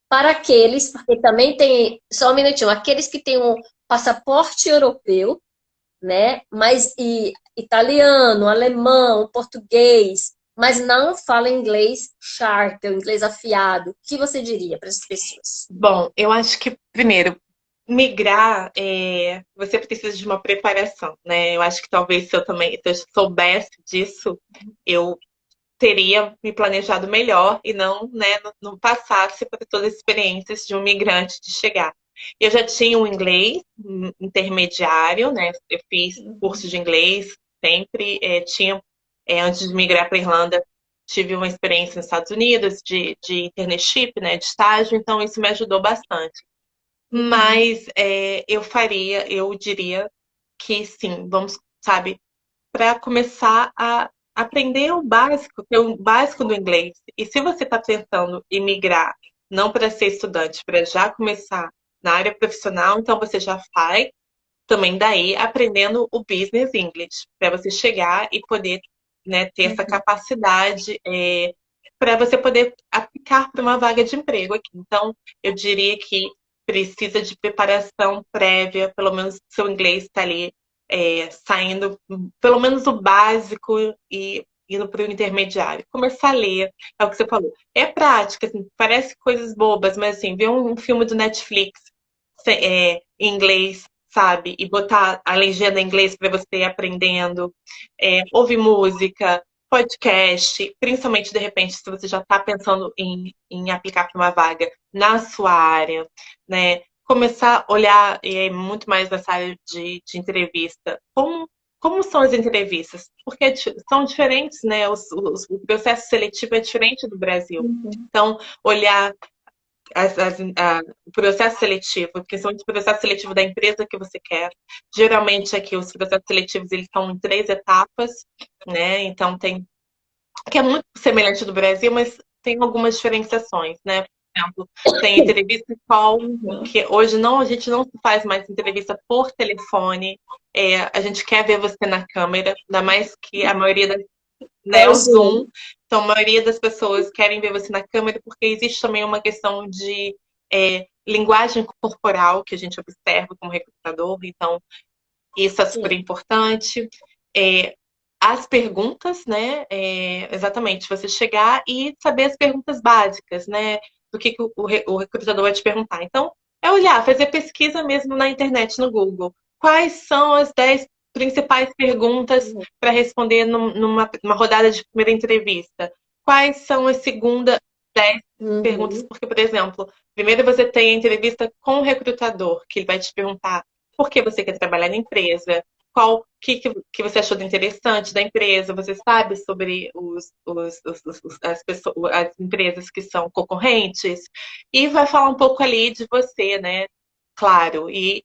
para aqueles, porque também tem, só um minutinho, aqueles que têm um passaporte europeu, né? Mas italiano, alemão, português, mas não falam inglês sharp, ou inglês afiado. O que você diria para essas pessoas? Bom, eu acho que, primeiro, migrar, você precisa de uma preparação, né? Eu acho que talvez se eu soubesse disso, eu teria me planejado melhor e não, né, não passasse por todas as experiências de um migrante de chegar. Eu já tinha um inglês intermediário, né? Eu fiz curso de inglês sempre, antes de migrar para a Irlanda, tive uma experiência nos Estados Unidos de internship, né, de estágio, então isso me ajudou bastante. Mas eu diria que sim, vamos, sabe, para começar a aprender o básico, que é o básico do inglês. E se você está tentando imigrar, não para ser estudante, para já começar na área profissional, então você já vai também daí aprendendo o business English, para você chegar e poder, né, ter essa capacidade para você poder aplicar para uma vaga de emprego aqui. Então, eu diria que precisa de preparação prévia, pelo menos seu inglês está ali saindo, pelo menos o básico e indo para o intermediário. Começar a ler, é o que você falou. É prática, assim, parece coisas bobas, mas assim, ver um filme do Netflix em inglês, sabe? E botar a legenda em inglês para você ir aprendendo. Ouvir música, podcast, principalmente de repente, se você já está pensando em aplicar para uma vaga na sua área, né? Começar a olhar muito mais nessa área de entrevista, como como são as entrevistas? Porque são diferentes, né? O processo seletivo é diferente do Brasil. Então, olhar o processo seletivo, principalmente o processo seletivo da empresa que você quer. Geralmente aqui os processos seletivos eles são em 3 etapas, né? Então que é muito semelhante do Brasil, mas tem algumas diferenciações, né? Por exemplo, tem entrevista call, que hoje a gente não faz mais entrevista por telefone. A gente quer ver você na câmera, ainda mais que a maioria né, o Zoom. Então, a maioria das pessoas querem ver você na câmera, porque existe também uma questão de linguagem corporal que a gente observa como recrutador. Então, isso é super importante. As perguntas, né? Exatamente, você chegar e saber as perguntas básicas, né? Do que o recrutador vai te perguntar. Então, é olhar, fazer pesquisa mesmo na internet, no Google. Quais são as 10 principais perguntas para responder numa rodada de primeira entrevista? Quais são as segundas 10 perguntas? Porque, por exemplo, primeiro você tem a entrevista com o recrutador, que ele vai te perguntar por que você quer trabalhar na empresa, qual que você achou de interessante da empresa, você sabe sobre as empresas que são concorrentes, e vai falar um pouco ali de você, né? Claro, e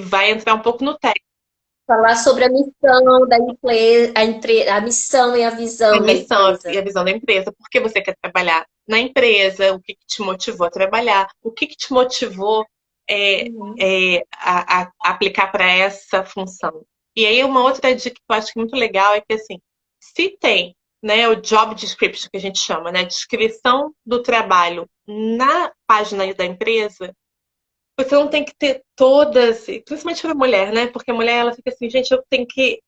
vai entrar um pouco no técnico. Falar sobre a missão da empresa, a missão e a visão da empresa. E a visão da empresa, por que você quer trabalhar na empresa, o que te motivou a trabalhar, o que te motivou a aplicar para essa função. E aí uma outra dica que eu acho muito legal é que assim, se tem, né, o job description que a gente chama, né, descrição do trabalho na página da empresa, você não tem que ter todas, principalmente para mulher, né? Porque a mulher ela fica assim, gente, eu tenho que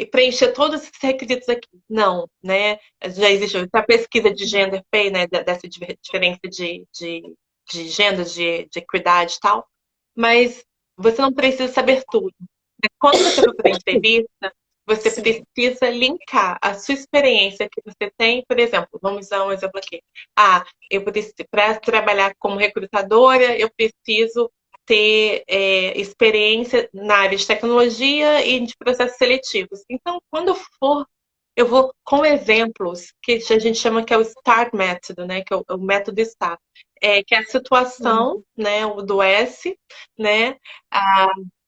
preencher todos esses requisitos aqui. Não, né? Já existe a pesquisa de gender pay, né? Dessa diferença de gênero, de equidade e tal. Mas você não precisa saber tudo. Quando você for para a entrevista, você precisa linkar a sua experiência que você tem, por exemplo, vamos usar um exemplo aqui. Para trabalhar como recrutadora, eu preciso ter experiência na área de tecnologia e de processos seletivos. Então, quando eu vou com exemplos, que a gente chama que é o STAR método, né? Que é o método STAR. Que é a situação, né? O do S, né?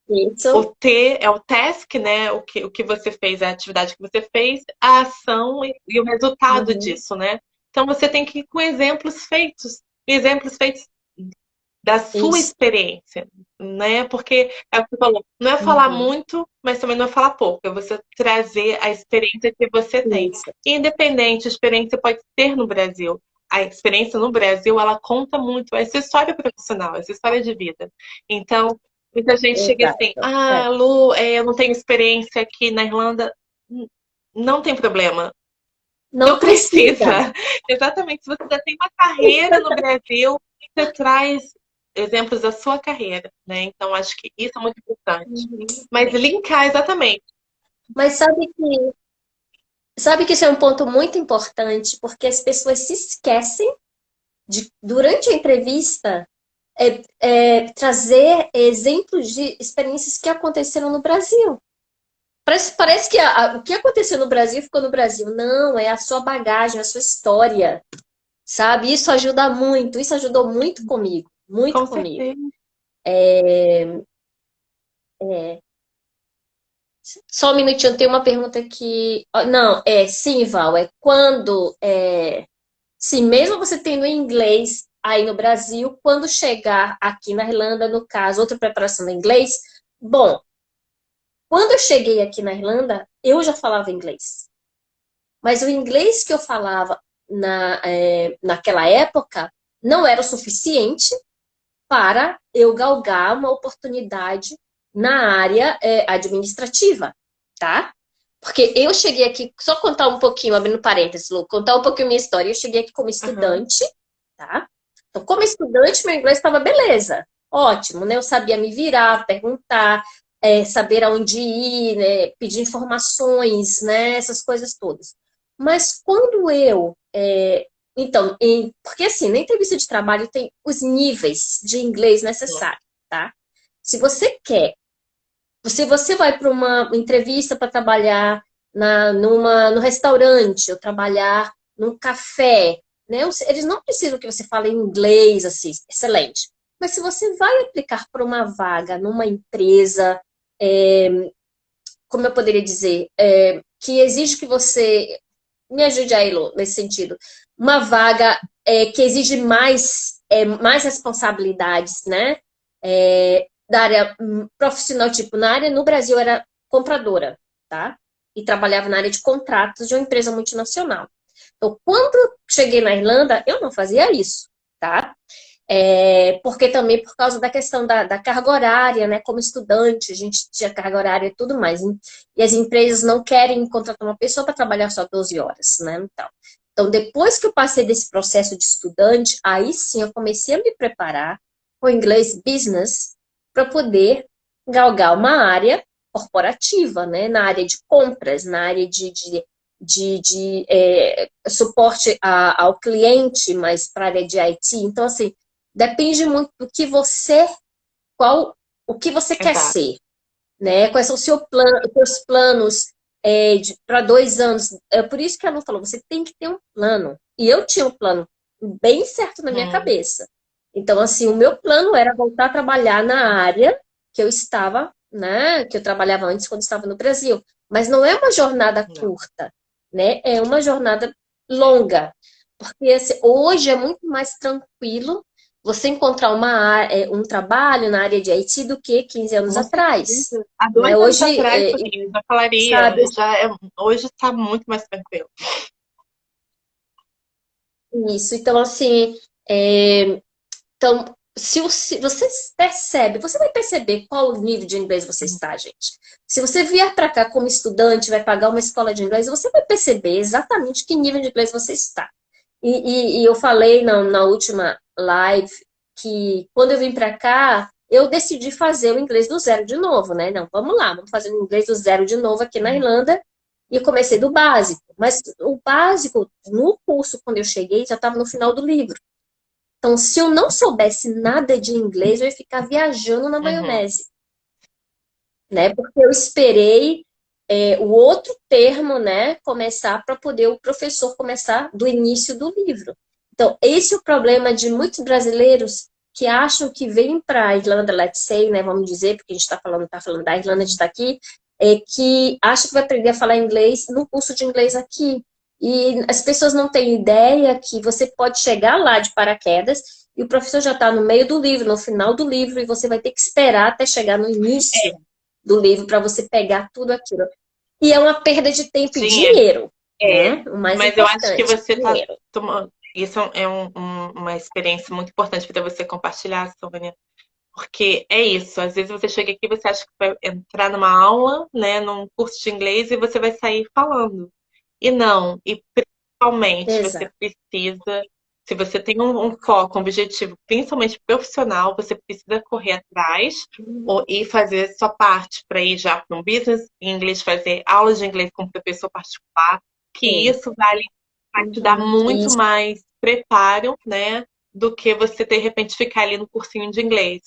Isso. O T é o task, né? O que você fez, a atividade que você fez, a ação e o resultado disso, né? Então você tem que ir com exemplos feitos da sua experiência, né? Porque é o que você falou, não é falar muito, mas também não é falar pouco, é você trazer a experiência que você tem. Independente, a experiência pode ter no Brasil. A experiência no Brasil, ela conta muito essa história profissional, essa história de vida. Então, muita gente chega assim, Lu, eu não tenho experiência aqui na Irlanda. Não tem problema. Não precisa. Exatamente. Se você já tem uma carreira no Brasil, você traz exemplos da sua carreira, né? Então, acho que isso é muito importante. Mas linkar, exatamente. Mas sabe que isso é um ponto muito importante, porque as pessoas se esquecem durante a entrevista, trazer exemplos de experiências que aconteceram no Brasil. Parece que o que aconteceu no Brasil ficou no Brasil. Não, é a sua bagagem, a sua história, sabe? Isso ajuda muito, isso ajudou muito comigo, muito comigo. Só um minutinho, tem uma pergunta aqui. Não, sim, Val, quando... se mesmo você tendo inglês aí no Brasil, quando chegar aqui na Irlanda, no caso, outra preparação em inglês, bom, quando eu cheguei aqui na Irlanda, eu já falava inglês. Mas o inglês que eu falava naquela época não era o suficiente para eu galgar uma oportunidade na área administrativa, tá? Porque eu cheguei aqui, só contar um pouquinho, abrindo parênteses, Lu, contar um pouquinho minha história. Eu cheguei aqui como estudante, tá? Então, como estudante, meu inglês estava beleza, ótimo, né? Eu sabia me virar, perguntar, saber aonde ir, né? Pedir informações, né? Essas coisas todas. Mas quando então, porque assim, na entrevista de trabalho tem os níveis de inglês necessários, tá? Se você quer Se você vai para uma entrevista para trabalhar no restaurante, ou trabalhar num café, né? Eles não precisam que você fale inglês, assim, excelente. Mas se você vai aplicar para uma vaga numa empresa, como eu poderia dizer, que exige que você... Me ajude aí, Lô, nesse sentido. Uma vaga que exige mais responsabilidades, né? Da área profissional, tipo, na área no Brasil era compradora, tá? E trabalhava na área de contratos de uma empresa multinacional. Então, quando cheguei na Irlanda, eu não fazia isso, tá? Porque também por causa da questão da carga horária, né? Como estudante, a gente tinha carga horária e tudo mais. E as empresas não querem contratar uma pessoa para trabalhar só 12 horas, né? Então, depois que eu passei desse processo de estudante, aí sim eu comecei a me preparar com inglês business para poder galgar uma área corporativa, né? Na área de compras, na área de suporte ao cliente, mas para a área de IT. Então, assim, depende muito do que o que você quer Exato. ser, né? Quais são os seus planos para 2 anos. É por isso que a Lu falou, você tem que ter um plano. E eu tinha um plano bem certo na minha cabeça. Então, assim, o meu plano era voltar a trabalhar na área que eu estava, né? Que eu trabalhava antes quando estava no Brasil. Mas não é uma jornada curta, né? É uma jornada longa. Porque assim, hoje é muito mais tranquilo você encontrar um trabalho na área de IT do que 15 anos Com atrás. certeza. Há Né? 2 anos Hoje, atrás, eu já falaria, sabe, hoje está muito mais tranquilo. isso. Então, assim, então, se você percebe, você vai perceber qual o nível de inglês você está, gente. Se você vier para cá como estudante, vai pagar uma escola de inglês, você vai perceber exatamente que nível de inglês você está. E eu falei na última live que quando eu vim para cá, eu decidi fazer o inglês do zero de novo, né? Não, vamos lá, vamos fazer o inglês do zero de novo aqui na Irlanda. E eu comecei do básico. Mas o básico, no curso, quando eu cheguei, já estava no final do livro. Então, se eu não soubesse nada de inglês, eu ia ficar viajando na maionese. Né? Porque eu esperei o outro termo, né, começar para poder o professor começar do início do livro. Então, esse é o problema de muitos brasileiros que acham que vêm para a Irlanda, let's say, né, vamos dizer, porque a gente está falando da Irlanda, a gente está aqui, que acha que vai aprender a falar inglês no curso de inglês aqui. E as pessoas não têm ideia que você pode chegar lá de paraquedas e o professor já está no meio do livro, no final do livro, e você vai ter que esperar até chegar no início do livro para você pegar tudo aquilo. E é uma perda de tempo e dinheiro. Né? O mais Mas eu acho que importante, você está dinheiro. tomando. Isso é uma experiência muito importante para você compartilhar, Sônia. Porque é isso, às vezes você chega aqui e você acha que vai entrar numa aula, né, num curso de inglês e você vai sair falando. E não, e principalmente você Exato. precisa, se você tem um foco, um objetivo, principalmente profissional, você precisa correr atrás e fazer sua parte para ir já para um business inglês, fazer aulas de inglês com professor particular, que isso vai te dar muito Isso. mais preparo, né? Do que você, de repente, ficar ali no cursinho de inglês.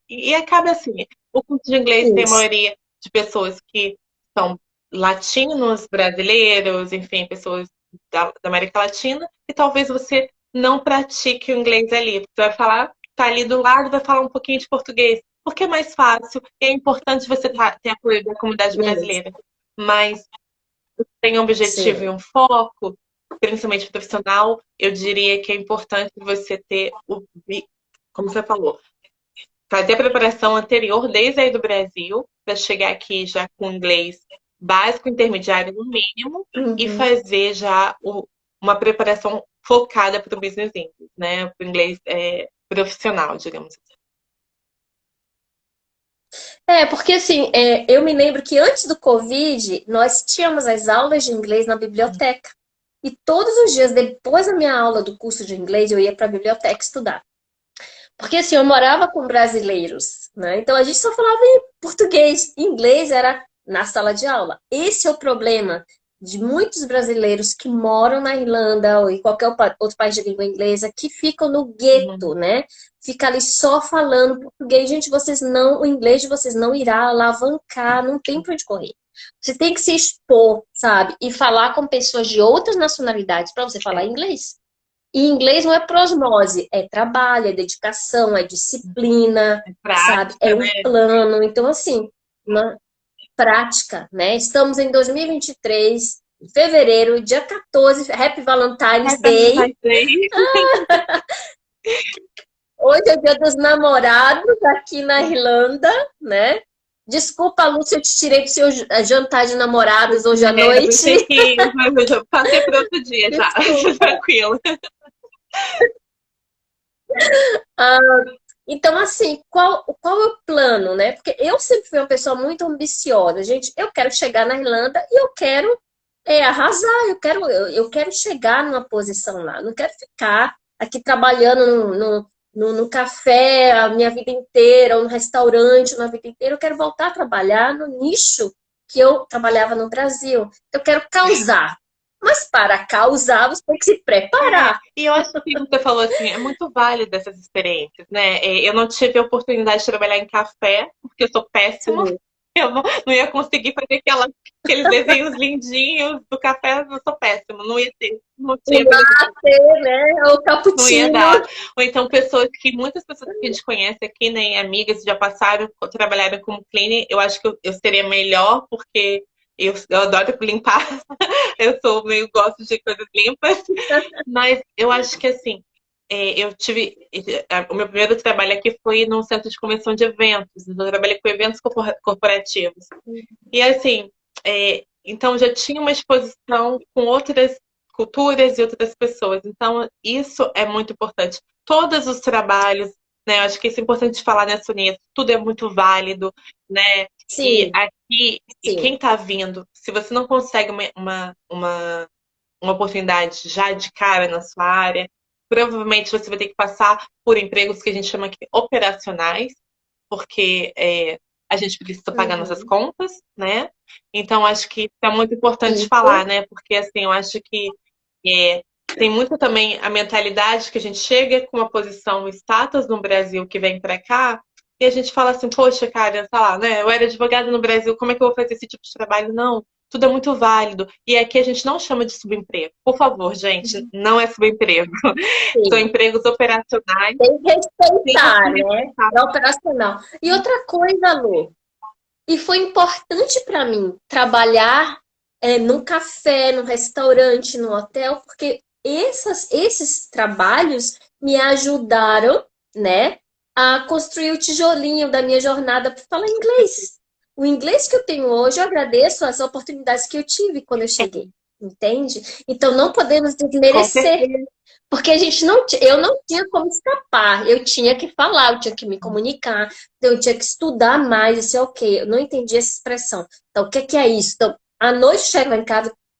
E acaba assim, o curso de inglês tem a Isso. maioria de pessoas que são latinos, brasileiros, enfim, pessoas da América Latina, e talvez você não pratique o inglês ali. Você vai falar, tá ali do lado, vai falar um pouquinho de português, porque é mais fácil, e é importante você ter apoio da comunidade brasileira. Mas tem um objetivo e Sim. um foco, principalmente profissional, eu diria que é importante você ter como você falou, fazer a preparação anterior desde aí do Brasil, para chegar aqui já com inglês básico, intermediário no mínimo, e fazer já uma preparação focada para o business English, né? Para o inglês profissional, digamos assim. Porque assim, eu me lembro que antes do Covid, nós tínhamos as aulas de inglês na biblioteca. E todos os dias, depois da minha aula do curso de inglês, eu ia para a biblioteca estudar. Porque assim, eu morava com brasileiros, né? Então a gente só falava em português. Inglês era na sala de aula. Esse é o problema de muitos brasileiros que moram na Irlanda ou em qualquer outro país de língua inglesa que ficam no gueto, né? Fica ali só falando português. Gente, o inglês de vocês não irá alavancar, não tem pra onde correr. Você tem que se expor, sabe? E falar com pessoas de outras nacionalidades para você falar inglês. E inglês não é prosmose, é trabalho, é dedicação, é disciplina, sabe? Prática, É um né? plano. Então, assim, uma prática, né? Estamos em 2023, em fevereiro, dia 14, Happy Valentine's Day. Hoje é o dia dos namorados aqui na Irlanda, né? Desculpa, Lúcia, eu te tirei do seu jantar de namorados hoje à noite. Mas eu já passei por outro dia já. Tranquilo. Então, assim, qual é o plano, né? Porque eu sempre fui uma pessoa muito ambiciosa, gente. Eu quero chegar na Irlanda e eu quero arrasar, eu quero chegar numa posição lá. Não quero ficar aqui trabalhando no café a minha vida inteira, ou no restaurante a vida inteira. Eu quero voltar a trabalhar no nicho que eu trabalhava no Brasil. Eu quero causar. Mas para causar, você tem que se preparar. E eu acho que você falou assim, é muito válido essas experiências, né? Eu não tive a oportunidade de trabalhar em café, porque eu sou péssima. Sim. Eu não ia conseguir fazer aqueles desenhos lindinhos do café, eu sou péssima. Não ia ter. Não tinha latte, né? Ou cappuccino. Não ia dar. Ou então muitas pessoas que a gente conhece aqui, né, amigas já passaram, trabalharam como cleaner, eu acho que eu seria melhor, porque eu adoro limpar, gosto de coisas limpas, mas eu acho que assim, o meu primeiro trabalho aqui foi num centro de convenção de eventos, então eu trabalhei com eventos corporativos. E assim, então já tinha uma exposição com outras culturas e outras pessoas, então isso é muito importante. Todos os trabalhos, né, eu acho que isso é importante falar, né, Sonia, tudo é muito válido, né? Sim. E aqui, Sim. E quem está vindo, se você não consegue uma oportunidade já de cara na sua área, provavelmente você vai ter que passar por empregos que a gente chama aqui operacionais, porque a gente precisa pagar nossas contas, né? Então, acho que é muito importante falar, né? Porque, assim, eu acho que tem muito também a mentalidade que a gente chega com uma posição status no Brasil que vem para cá, e a gente fala assim, poxa, cara, sei lá, né? Eu era advogada no Brasil, como é que eu vou fazer esse tipo de trabalho? Não, tudo é muito válido. E aqui a gente não chama de subemprego. Por favor, gente, não é subemprego. Sim. São empregos operacionais. Tem que respeitar, né? É operacional. E outra coisa, Lu, e foi importante para mim trabalhar num café, num restaurante, no hotel, porque esses trabalhos me ajudaram, né, a construir o tijolinho da minha jornada para falar inglês. O inglês que eu tenho hoje, eu agradeço as oportunidades que eu tive quando eu cheguei, entende? Então não podemos desmerecer, porque eu não tinha como escapar, eu tinha que falar, eu tinha que me comunicar, eu tinha que estudar mais, e ser ok, eu não entendi essa expressão. Então, o que é isso? Então, à noite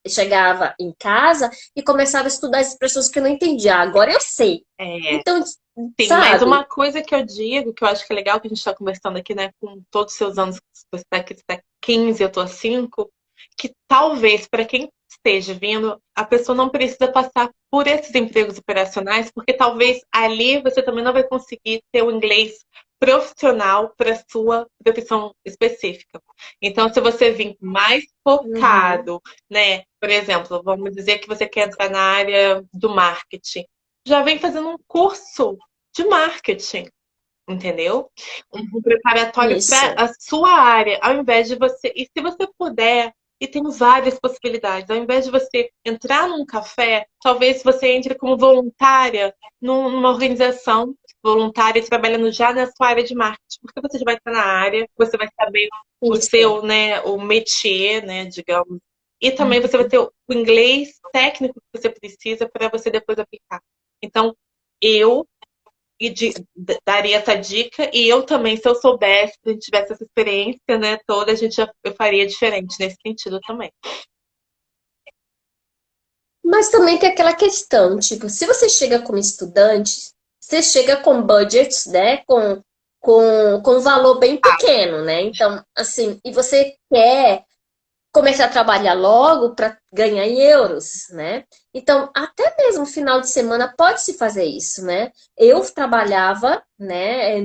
chegava em casa e começava a estudar as expressões que eu não entendia. Agora eu sei. Então, sim, sabe? mas uma coisa que eu digo, que eu acho que é legal que a gente está conversando aqui, né, com todos os seus anos, você está aqui, você tá 15, eu estou 5, que talvez para quem esteja vindo, a pessoa não precisa passar por esses empregos operacionais, porque talvez ali você também não vai conseguir ter o inglês profissional para sua profissão específica. Então, se você vir mais focado, né? Por exemplo, vamos dizer que você quer entrar na área do marketing. Já vem fazendo um curso de marketing, entendeu? Um preparatório para a sua área, ao invés de você... E se você puder, e tem várias possibilidades, ao invés de você entrar num café, talvez você entre como voluntária numa organização voluntária trabalhando já na sua área de marketing, porque você já vai estar na área, você vai saber o seu, né, o métier, né, digamos, e também você vai ter o inglês técnico que você precisa para você depois aplicar. Então, eu daria essa dica, e eu também, se eu soubesse, se a gente tivesse essa experiência, né, toda, eu faria diferente nesse sentido também. Mas também tem aquela questão, tipo, se você chega como estudante, você chega com budgets, né, com um valor bem pequeno, né? Então, assim, e você quer começar a trabalhar logo para ganhar em euros, né? Então, até mesmo final de semana pode-se fazer isso, né? Eu trabalhava, né,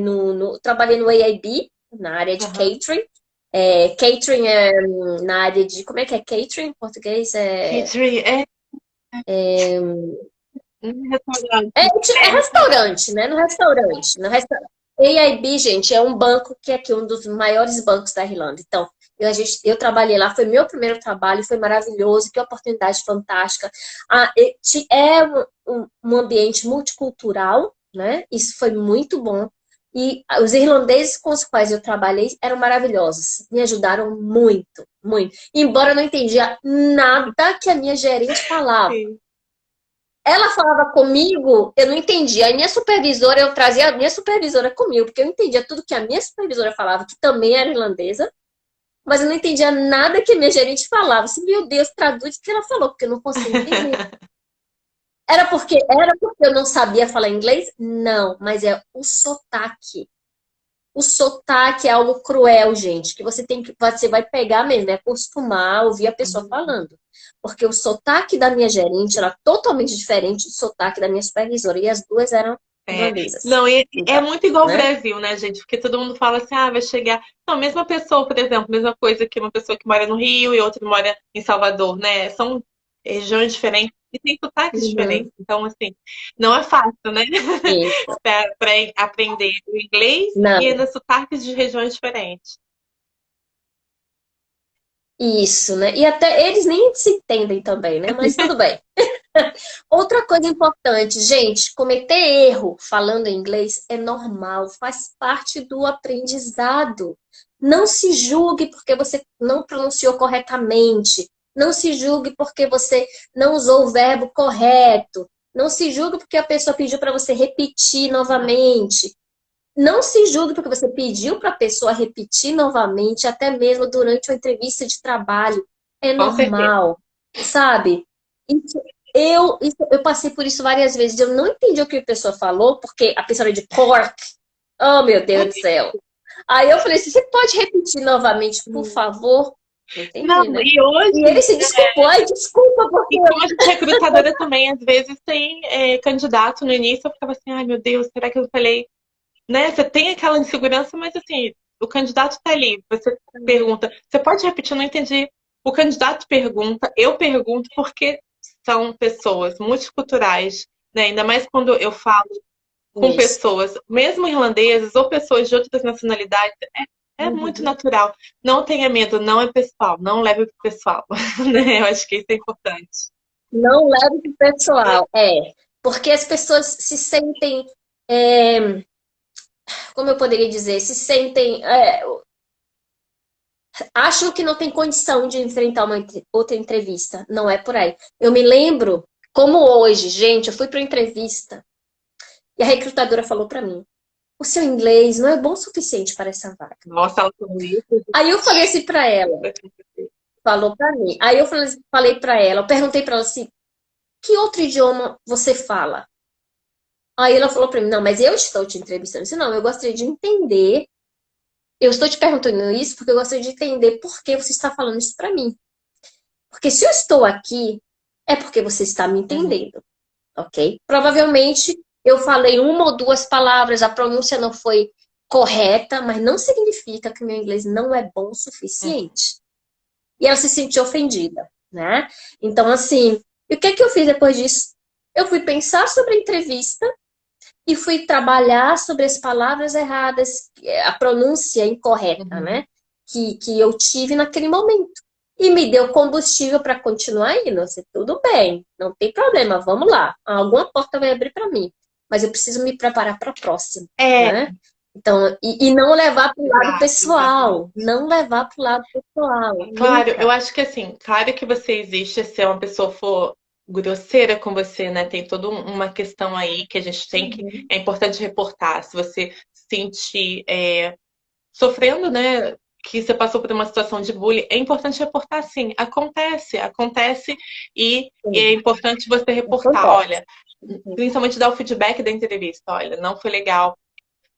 trabalhei no AIB, na área de Aham. catering. Catering é na área de, como é que é catering em português? Catering é um restaurante. É restaurante, né? No restaurante. No restaurante. AIB, gente, é um banco que é aqui um dos maiores bancos da Irlanda. Então, eu trabalhei lá, foi meu primeiro trabalho, foi maravilhoso, que oportunidade fantástica. É um ambiente multicultural, né? Isso foi muito bom. E os irlandeses com os quais eu trabalhei eram maravilhosos, me ajudaram muito, muito. Embora eu não entendia nada que a minha gerente falava. Sim. Ela falava comigo, eu não entendia. A minha supervisora, eu trazia a minha supervisora comigo, porque eu entendia tudo que a minha supervisora falava, que também era irlandesa, mas eu não entendia nada que a minha gerente falava. Assim, meu Deus, traduz o que ela falou, porque eu não consigo entender. Era porque eu não sabia falar inglês? Não, mas é o sotaque. O sotaque é algo cruel, gente, que você vai pegar mesmo, é acostumar a ouvir a pessoa falando. Porque o sotaque da minha gerente era totalmente diferente do sotaque da minha supervisora, e as duas eram irlandesas. Não, é Então, muito igual o né? Brasil, né, gente? Porque todo mundo fala assim, vai chegar. Não, mesma pessoa, por exemplo, mesma coisa que uma pessoa que mora no Rio e outra que mora em Salvador, né? São regiões diferentes e tem sotaques Uhum, diferentes. Então, assim, não é fácil, né? isso. Para aprender o inglês e Não, ainda sotaques de regiões diferentes. isso, né? E até eles nem se entendem também, né? Mas tudo bem. Outra coisa importante, gente, cometer erro falando em inglês é normal, faz parte do aprendizado. Não se julgue porque você não pronunciou corretamente. Não se julgue porque você não usou o verbo correto. Não se julgue porque a pessoa pediu para você repetir novamente. Não se julgue porque você pediu para a pessoa repetir novamente, até mesmo durante uma entrevista de trabalho. É Com certeza. normal, sabe? Isso- eu passei por isso várias vezes. Eu não entendi o que a pessoa falou, porque a pessoa era de Cork. Oh, meu Deus do céu. Aí eu falei assim, você pode repetir novamente, por favor? Não Não, entendi, né? e E ele hoje, se desculpou. Ai, desculpa, porque... e como a gente é recrutadora também, às vezes tem candidato no início, eu ficava assim, ai meu Deus, será que eu falei, né? Você tem aquela insegurança, mas assim, o candidato tá ali. Você pergunta, você pode repetir? Eu não entendi. O candidato pergunta, eu pergunto, porque são pessoas multiculturais, né? Ainda mais quando eu falo com Isso. pessoas, mesmo irlandesas ou pessoas de outras nacionalidades, é muito Uhum. natural. Não tenha medo, não é pessoal, não leve pro pessoal, né? Eu acho que isso é importante. Não leve pro pessoal. Porque as pessoas se sentem... é, como eu poderia dizer, se sentem, acham que não tem condição de enfrentar outra entrevista. Não é por aí. Eu me lembro, como hoje, gente, eu fui para uma entrevista e a recrutadora falou para mim: o seu inglês não é bom o suficiente para essa vaga. Nossa, ela falou isso. Aí eu falei assim para ela, falou para mim. Aí eu falei para ela, eu perguntei para ela assim: que outro idioma você fala? Aí ela falou para mim: não, mas eu estou te entrevistando. Eu disse: não, eu gostaria de entender. Eu estou te perguntando isso porque eu gostaria de entender por que você está falando isso para mim. Porque se eu estou aqui, é porque você está me Uhum. entendendo, ok? Provavelmente eu falei uma ou duas palavras, a pronúncia não foi correta, mas não significa que meu inglês não é bom o suficiente. E ela se sentiu ofendida, né? Então, assim, e o que é que eu fiz depois disso? Eu fui pensar sobre a entrevista e fui trabalhar sobre as palavras erradas, a pronúncia incorreta, Uhum. né? Que eu tive naquele momento. E me deu combustível para continuar indo. Assim, tudo bem, não tem problema, vamos lá. Alguma porta vai abrir para mim. Mas eu preciso me preparar para a próxima, É, né? Então, e não levar para o lado exato, pessoal. exatamente. Não levar para o lado pessoal, Claro, eu nunca. acho que assim, claro que você existe se uma pessoa for grosseira com você, né? Tem toda uma questão aí que a gente tem que. Uhum, É importante reportar. Se você se sentir sofrendo, né? Que você passou por uma situação de bullying, é importante reportar sim. Acontece, acontece, e é sim, importante você reportar. acontece. Olha, principalmente dar o feedback da entrevista. Olha, não foi legal,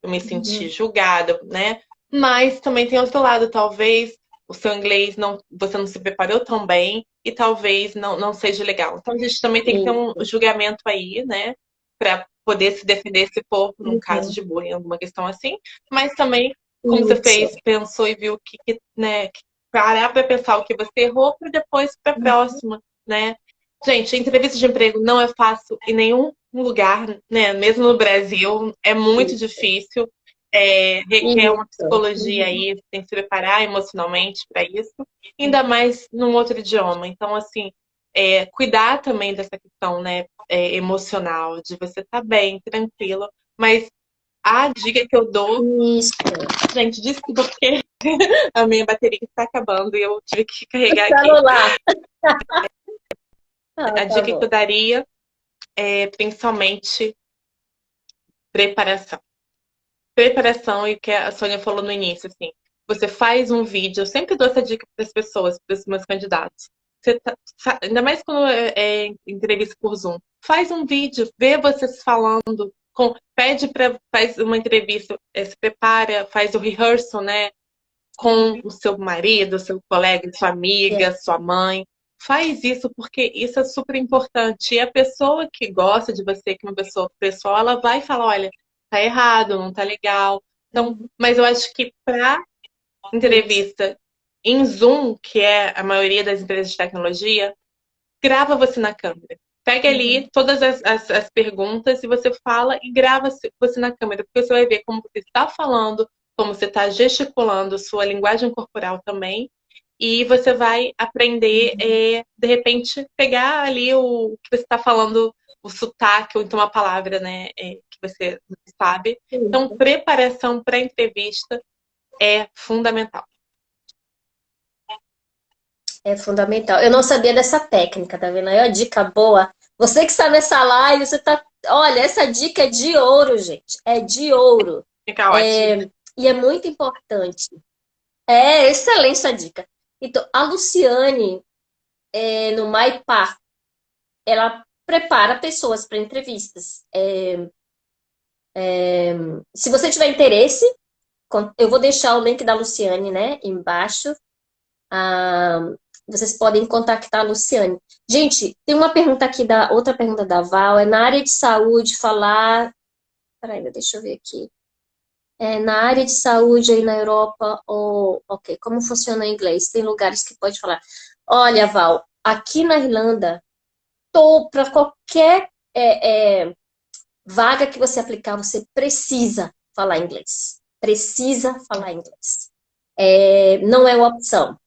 eu me senti Uhum, julgada, né? Mas também tem outro lado, talvez o seu inglês você não se preparou tão bem e talvez não seja legal. Então a gente também tem que ter um Isso. julgamento aí, né? Para poder se defender se for num caso Uhum. de bullying, alguma questão assim. Mas também, como você Isso. fez, pensou e viu né, parar para pensar o que você errou para depois para a próxima, né? Gente, entrevista de emprego não é fácil em nenhum lugar, né? Mesmo no Brasil, é muito Isso. difícil. Requer uma Isso. psicologia Uhum. aí, você tem que se preparar emocionalmente para isso, ainda mais num outro idioma. Então, assim, cuidar também dessa questão, né, emocional, de você estar bem, tranquilo. Mas a dica que eu dou, Isso. gente, desculpa porque a minha bateria está acabando e eu tive que carregar aqui. Celular. Ah, A tá dica que eu bom. daria é principalmente preparação. Preparação, e que a Sônia falou no início, assim, você faz um vídeo, eu sempre dou essa dica para as pessoas, para os meus candidatos. Ainda mais quando é entrevista por Zoom. Faz um vídeo, vê vocês falando, pede para faz uma entrevista, se prepara, faz o rehearsal, né? Com o seu marido, seu colega, sua amiga, É. sua mãe. Faz isso porque isso é super importante. E a pessoa que gosta de você, que é uma pessoa pessoal, ela vai falar, olha, tá errado, não tá legal. Então, Uhum. mas eu acho que para Isso. entrevista em Zoom, que é a maioria das empresas de tecnologia, grava você na câmera. Pega ali Uhum. todas as perguntas e você fala e grava você na câmera, porque você vai ver como você está falando, como você está gesticulando, sua linguagem corporal também. E você vai aprender, Uhum. de repente, pegar ali o que você está falando, o sotaque, ou então uma palavra, né, que você sabe. Então, Isso. preparação para a entrevista é fundamental. É fundamental. Eu não sabia dessa técnica, tá vendo? Aí, ó, dica boa. Você que está nessa live, você tá. Olha, essa dica é de ouro, gente. É de ouro. Fica ótimo. É... E é muito importante. É excelente essa dica. Então, a Luciane, no MyPar, ela prepara pessoas para entrevistas. Se você tiver interesse, eu vou deixar o link da Luciane, né, embaixo. Ah, vocês podem contactar a Luciane. Gente, tem uma pergunta aqui, outra pergunta da Val, é na área de saúde falar. Peraí, deixa eu ver aqui. Na área de saúde aí na Europa, ok, como funciona em inglês? Tem lugares que pode falar. Olha, Val, aqui na Irlanda, para qualquer vaga que você aplicar, você precisa falar inglês. Precisa falar inglês. Não é uma opção,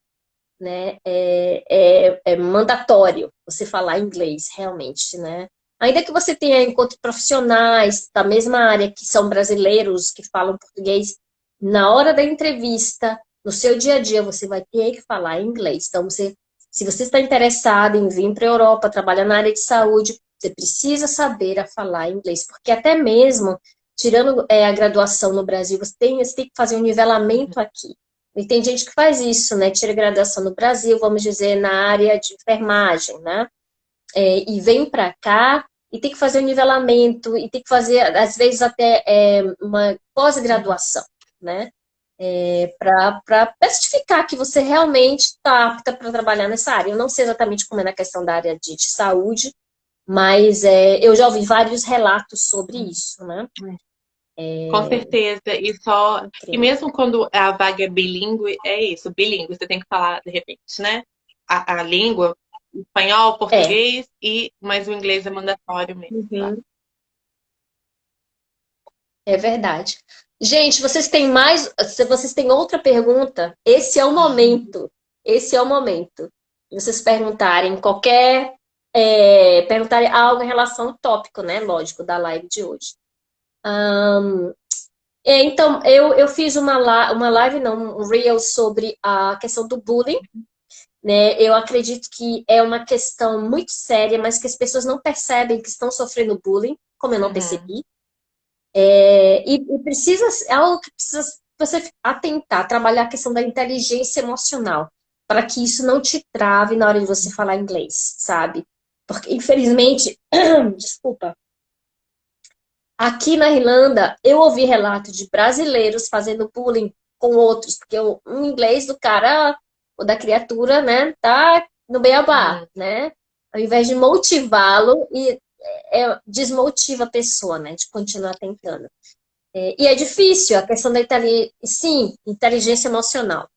né? É mandatório você falar inglês, realmente, né? Ainda que você tenha encontros profissionais da mesma área que são brasileiros que falam português, na hora da entrevista, no seu dia a dia, você vai ter que falar inglês. Então, se você está interessado em vir para a Europa, trabalhar na área de saúde, você precisa saber a falar inglês, porque até mesmo, tirando a graduação no Brasil, você tem que fazer um nivelamento aqui. E tem gente que faz isso, né? Tira graduação no Brasil, vamos dizer, na área de enfermagem, né? E vem para cá e tem que fazer um nivelamento e tem que fazer, às vezes, até uma pós-graduação, né? Para certificar que você realmente está apta para trabalhar nessa área. Eu não sei exatamente como é na questão da área de saúde, mas eu já ouvi vários relatos sobre isso, né? Com certeza. E Incrível. mesmo quando a vaga é bilíngue, é isso, bilíngue, você tem que falar de repente, né? A língua, espanhol, É. português, mas o inglês é mandatório mesmo, tá? Uhum. É verdade. Gente, vocês têm mais? Se vocês têm outra pergunta, esse é o momento. Esse é o momento. Vocês perguntarem perguntarem algo em relação ao tópico, né? Lógico, da live de hoje. Então, eu fiz uma live, não, um reel sobre a questão do bullying, né? Eu acredito que é uma questão muito séria, mas que as pessoas não percebem que estão sofrendo bullying, como eu não Uhum. percebi. E precisa, é algo que precisa você atentar, trabalhar a questão da inteligência emocional, para que isso não te trave na hora de você falar inglês, sabe? Porque, infelizmente, desculpa, aqui na Irlanda, eu ouvi relatos de brasileiros fazendo bullying com outros, porque o inglês do cara ou da criatura, né, tá no beabá, né? Ao invés de motivá-lo, desmotiva a pessoa, né, de continuar tentando. E é difícil, a questão da inteligência emocional.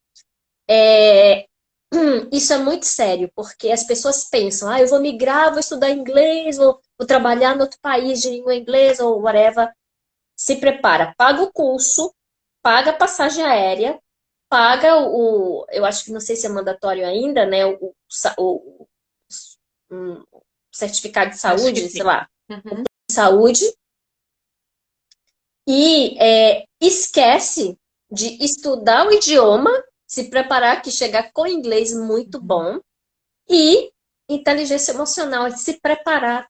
Isso é muito sério, porque as pessoas pensam, eu vou migrar, vou estudar inglês, vou trabalhar no outro país de língua inglesa ou whatever. Se prepara, paga o curso, paga a passagem aérea, paga eu acho que não sei se é mandatório ainda, né, um certificado de Acho que saúde, sei sim. lá, de saúde, e esquece de estudar o idioma, se preparar, que chegar com inglês muito bom, e inteligência emocional, é se preparar.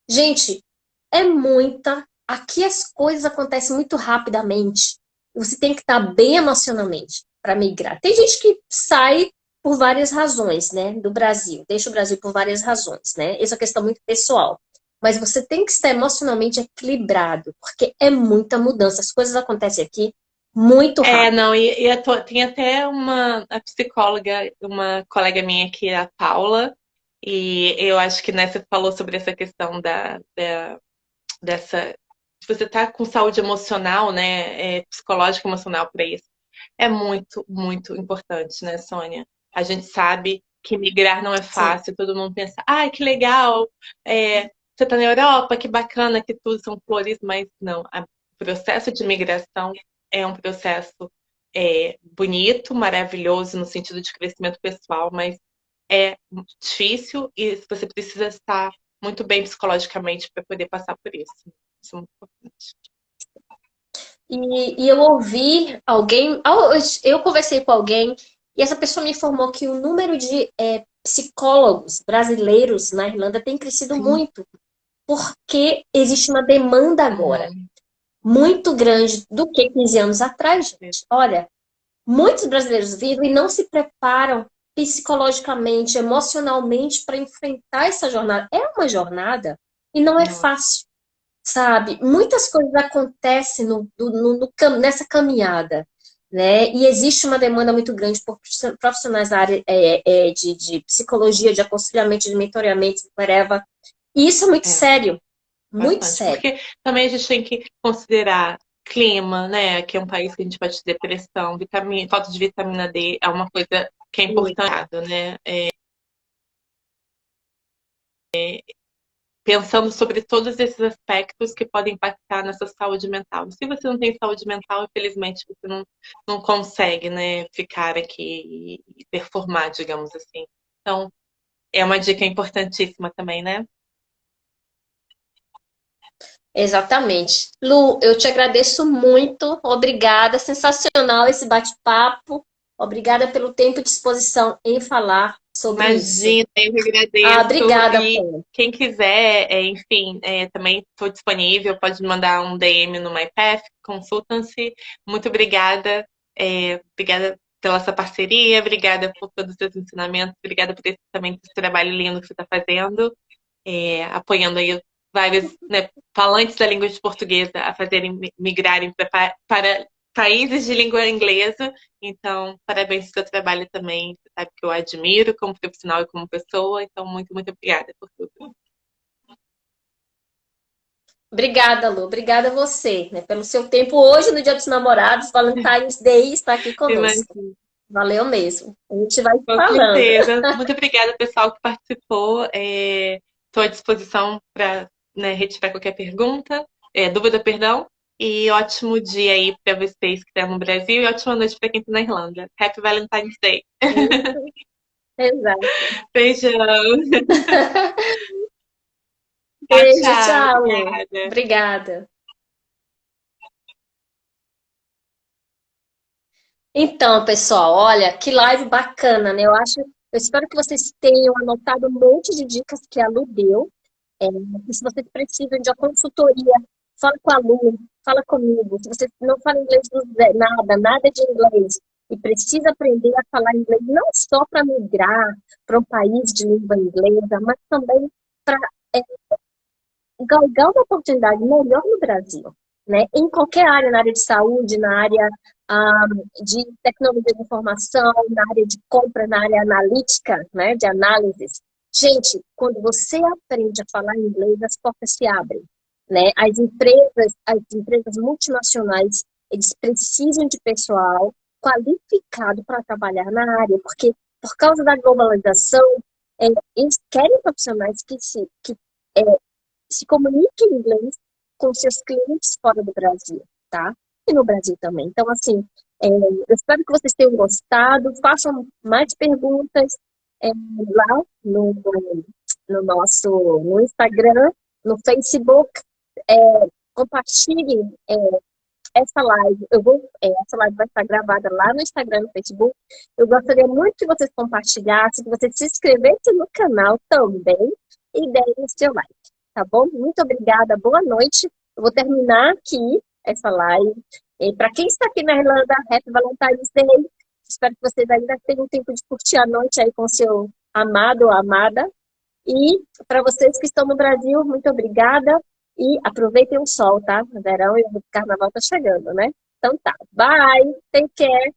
Gente, é muita. Aqui as coisas acontecem muito rapidamente. Você tem que estar bem emocionalmente para migrar. Tem gente que sai por várias razões, né, do Brasil. Deixa o Brasil por várias razões, né? Essa é uma questão muito pessoal. Mas você tem que estar emocionalmente equilibrado, porque é muita mudança. As coisas acontecem aqui muito rápido. Não, tem até a psicóloga, uma colega minha aqui, a Paula, e eu acho que né, você falou sobre essa questão dessa. Se você tá com saúde emocional, né, psicológica e emocional para isso, é muito, muito importante, né, Sônia? A gente sabe que migrar não é Sim. fácil, todo mundo pensa, que legal, você tá na Europa, que bacana, que tudo são flores, mas não, o processo de migração é um processo bonito, maravilhoso no sentido de crescimento pessoal, mas é difícil e você precisa estar muito bem psicologicamente para poder passar por isso. Isso é muito importante. E eu ouvi alguém, eu conversei com alguém, e essa pessoa me informou que o número de psicólogos brasileiros na Irlanda tem crescido Sim. muito, porque existe uma demanda agora muito grande do que 15 anos atrás, gente. Olha, muitos brasileiros vivem e não se preparam psicologicamente, emocionalmente para enfrentar essa jornada. É uma jornada e não é fácil, sabe? Muitas coisas acontecem nessa caminhada, né? E existe uma demanda muito grande por profissionais da área de psicologia, de aconselhamento, de mentoramento, whatever. E isso é muito sério, muito Bastante. sério. Porque também a gente tem que considerar clima, né? Que é um país que a gente pode ter depressão, falta de vitamina D é uma coisa que é importante, né? Pensando sobre todos esses aspectos que podem impactar nessa saúde mental. Se você não tem saúde mental, infelizmente você não consegue, né, ficar aqui e performar, digamos assim. Então, é uma dica importantíssima também, né? Exatamente. Lu, eu te agradeço muito. Obrigada. Sensacional esse bate-papo. Obrigada pelo tempo e disposição em falar sobre isso. Imagina, eu que agradeço. Obrigada, E Pô. quem quiser, enfim, também estou disponível, pode mandar um DM no MyPath Consultancy. Muito obrigada. Obrigada pela sua parceria, obrigada por todos os seus ensinamentos, obrigada por também esse trabalho lindo que você está fazendo, apoiando aí vários, né, falantes da língua portuguesa a fazerem migrarem para países de língua inglesa. Então, parabéns pelo seu trabalho também. Você sabe que eu admiro como profissional e como pessoa. Então, muito, muito obrigada por tudo. Obrigada, Lu. Obrigada a você, né, pelo seu tempo hoje no Dia dos Namorados, Valentine's Day, está aqui conosco. Imagina. Valeu mesmo. A gente vai Com falando. certeza. Muito obrigada, pessoal, que participou. Estou à disposição para, né, retirar qualquer pergunta, dúvida, perdão. E ótimo dia aí para vocês que estão no Brasil e ótima noite para quem está na Irlanda. Happy Valentine's Day. Exato. Beijão. Beijo, Tchau. tchau. Obrigada. Obrigada. Então, pessoal, olha, que live bacana, né? Eu espero que vocês tenham anotado um monte de dicas que a Lu deu. E se vocês precisam de uma consultoria, fala com a Lu, fala comigo. Se você não fala inglês nada de inglês, e precisa aprender a falar inglês, não só para migrar para um país de língua inglesa, mas também para galgar uma oportunidade melhor no Brasil, né? Em qualquer área, na área de saúde, na área de tecnologia de informação, na área de compra, na área analítica, né, de análises. Gente, quando você aprende a falar inglês, as portas se abrem, né? As empresas multinacionais, eles precisam de pessoal qualificado para trabalhar na área, porque por causa da globalização, eles querem profissionais que se comuniquem em inglês com seus clientes fora do Brasil, tá? E no Brasil também. Então, assim, eu espero que vocês tenham gostado. Façam mais perguntas lá no Instagram, no Facebook. Compartilhem essa live. Essa live vai estar gravada lá no Instagram, no Facebook. Eu gostaria muito que vocês compartilhassem, que vocês se inscrevessem no canal também e deem o seu like, tá bom? Muito obrigada, boa noite. Eu vou terminar aqui essa live. Para quem está aqui na Irlanda, Happy Valentine's Day. Espero que vocês ainda tenham tempo de curtir a noite aí com seu amado ou amada. E para vocês que estão no Brasil, muito obrigada. E aproveitem o sol, tá? O verão e o carnaval tá chegando, né? Então tá. Bye. Take care.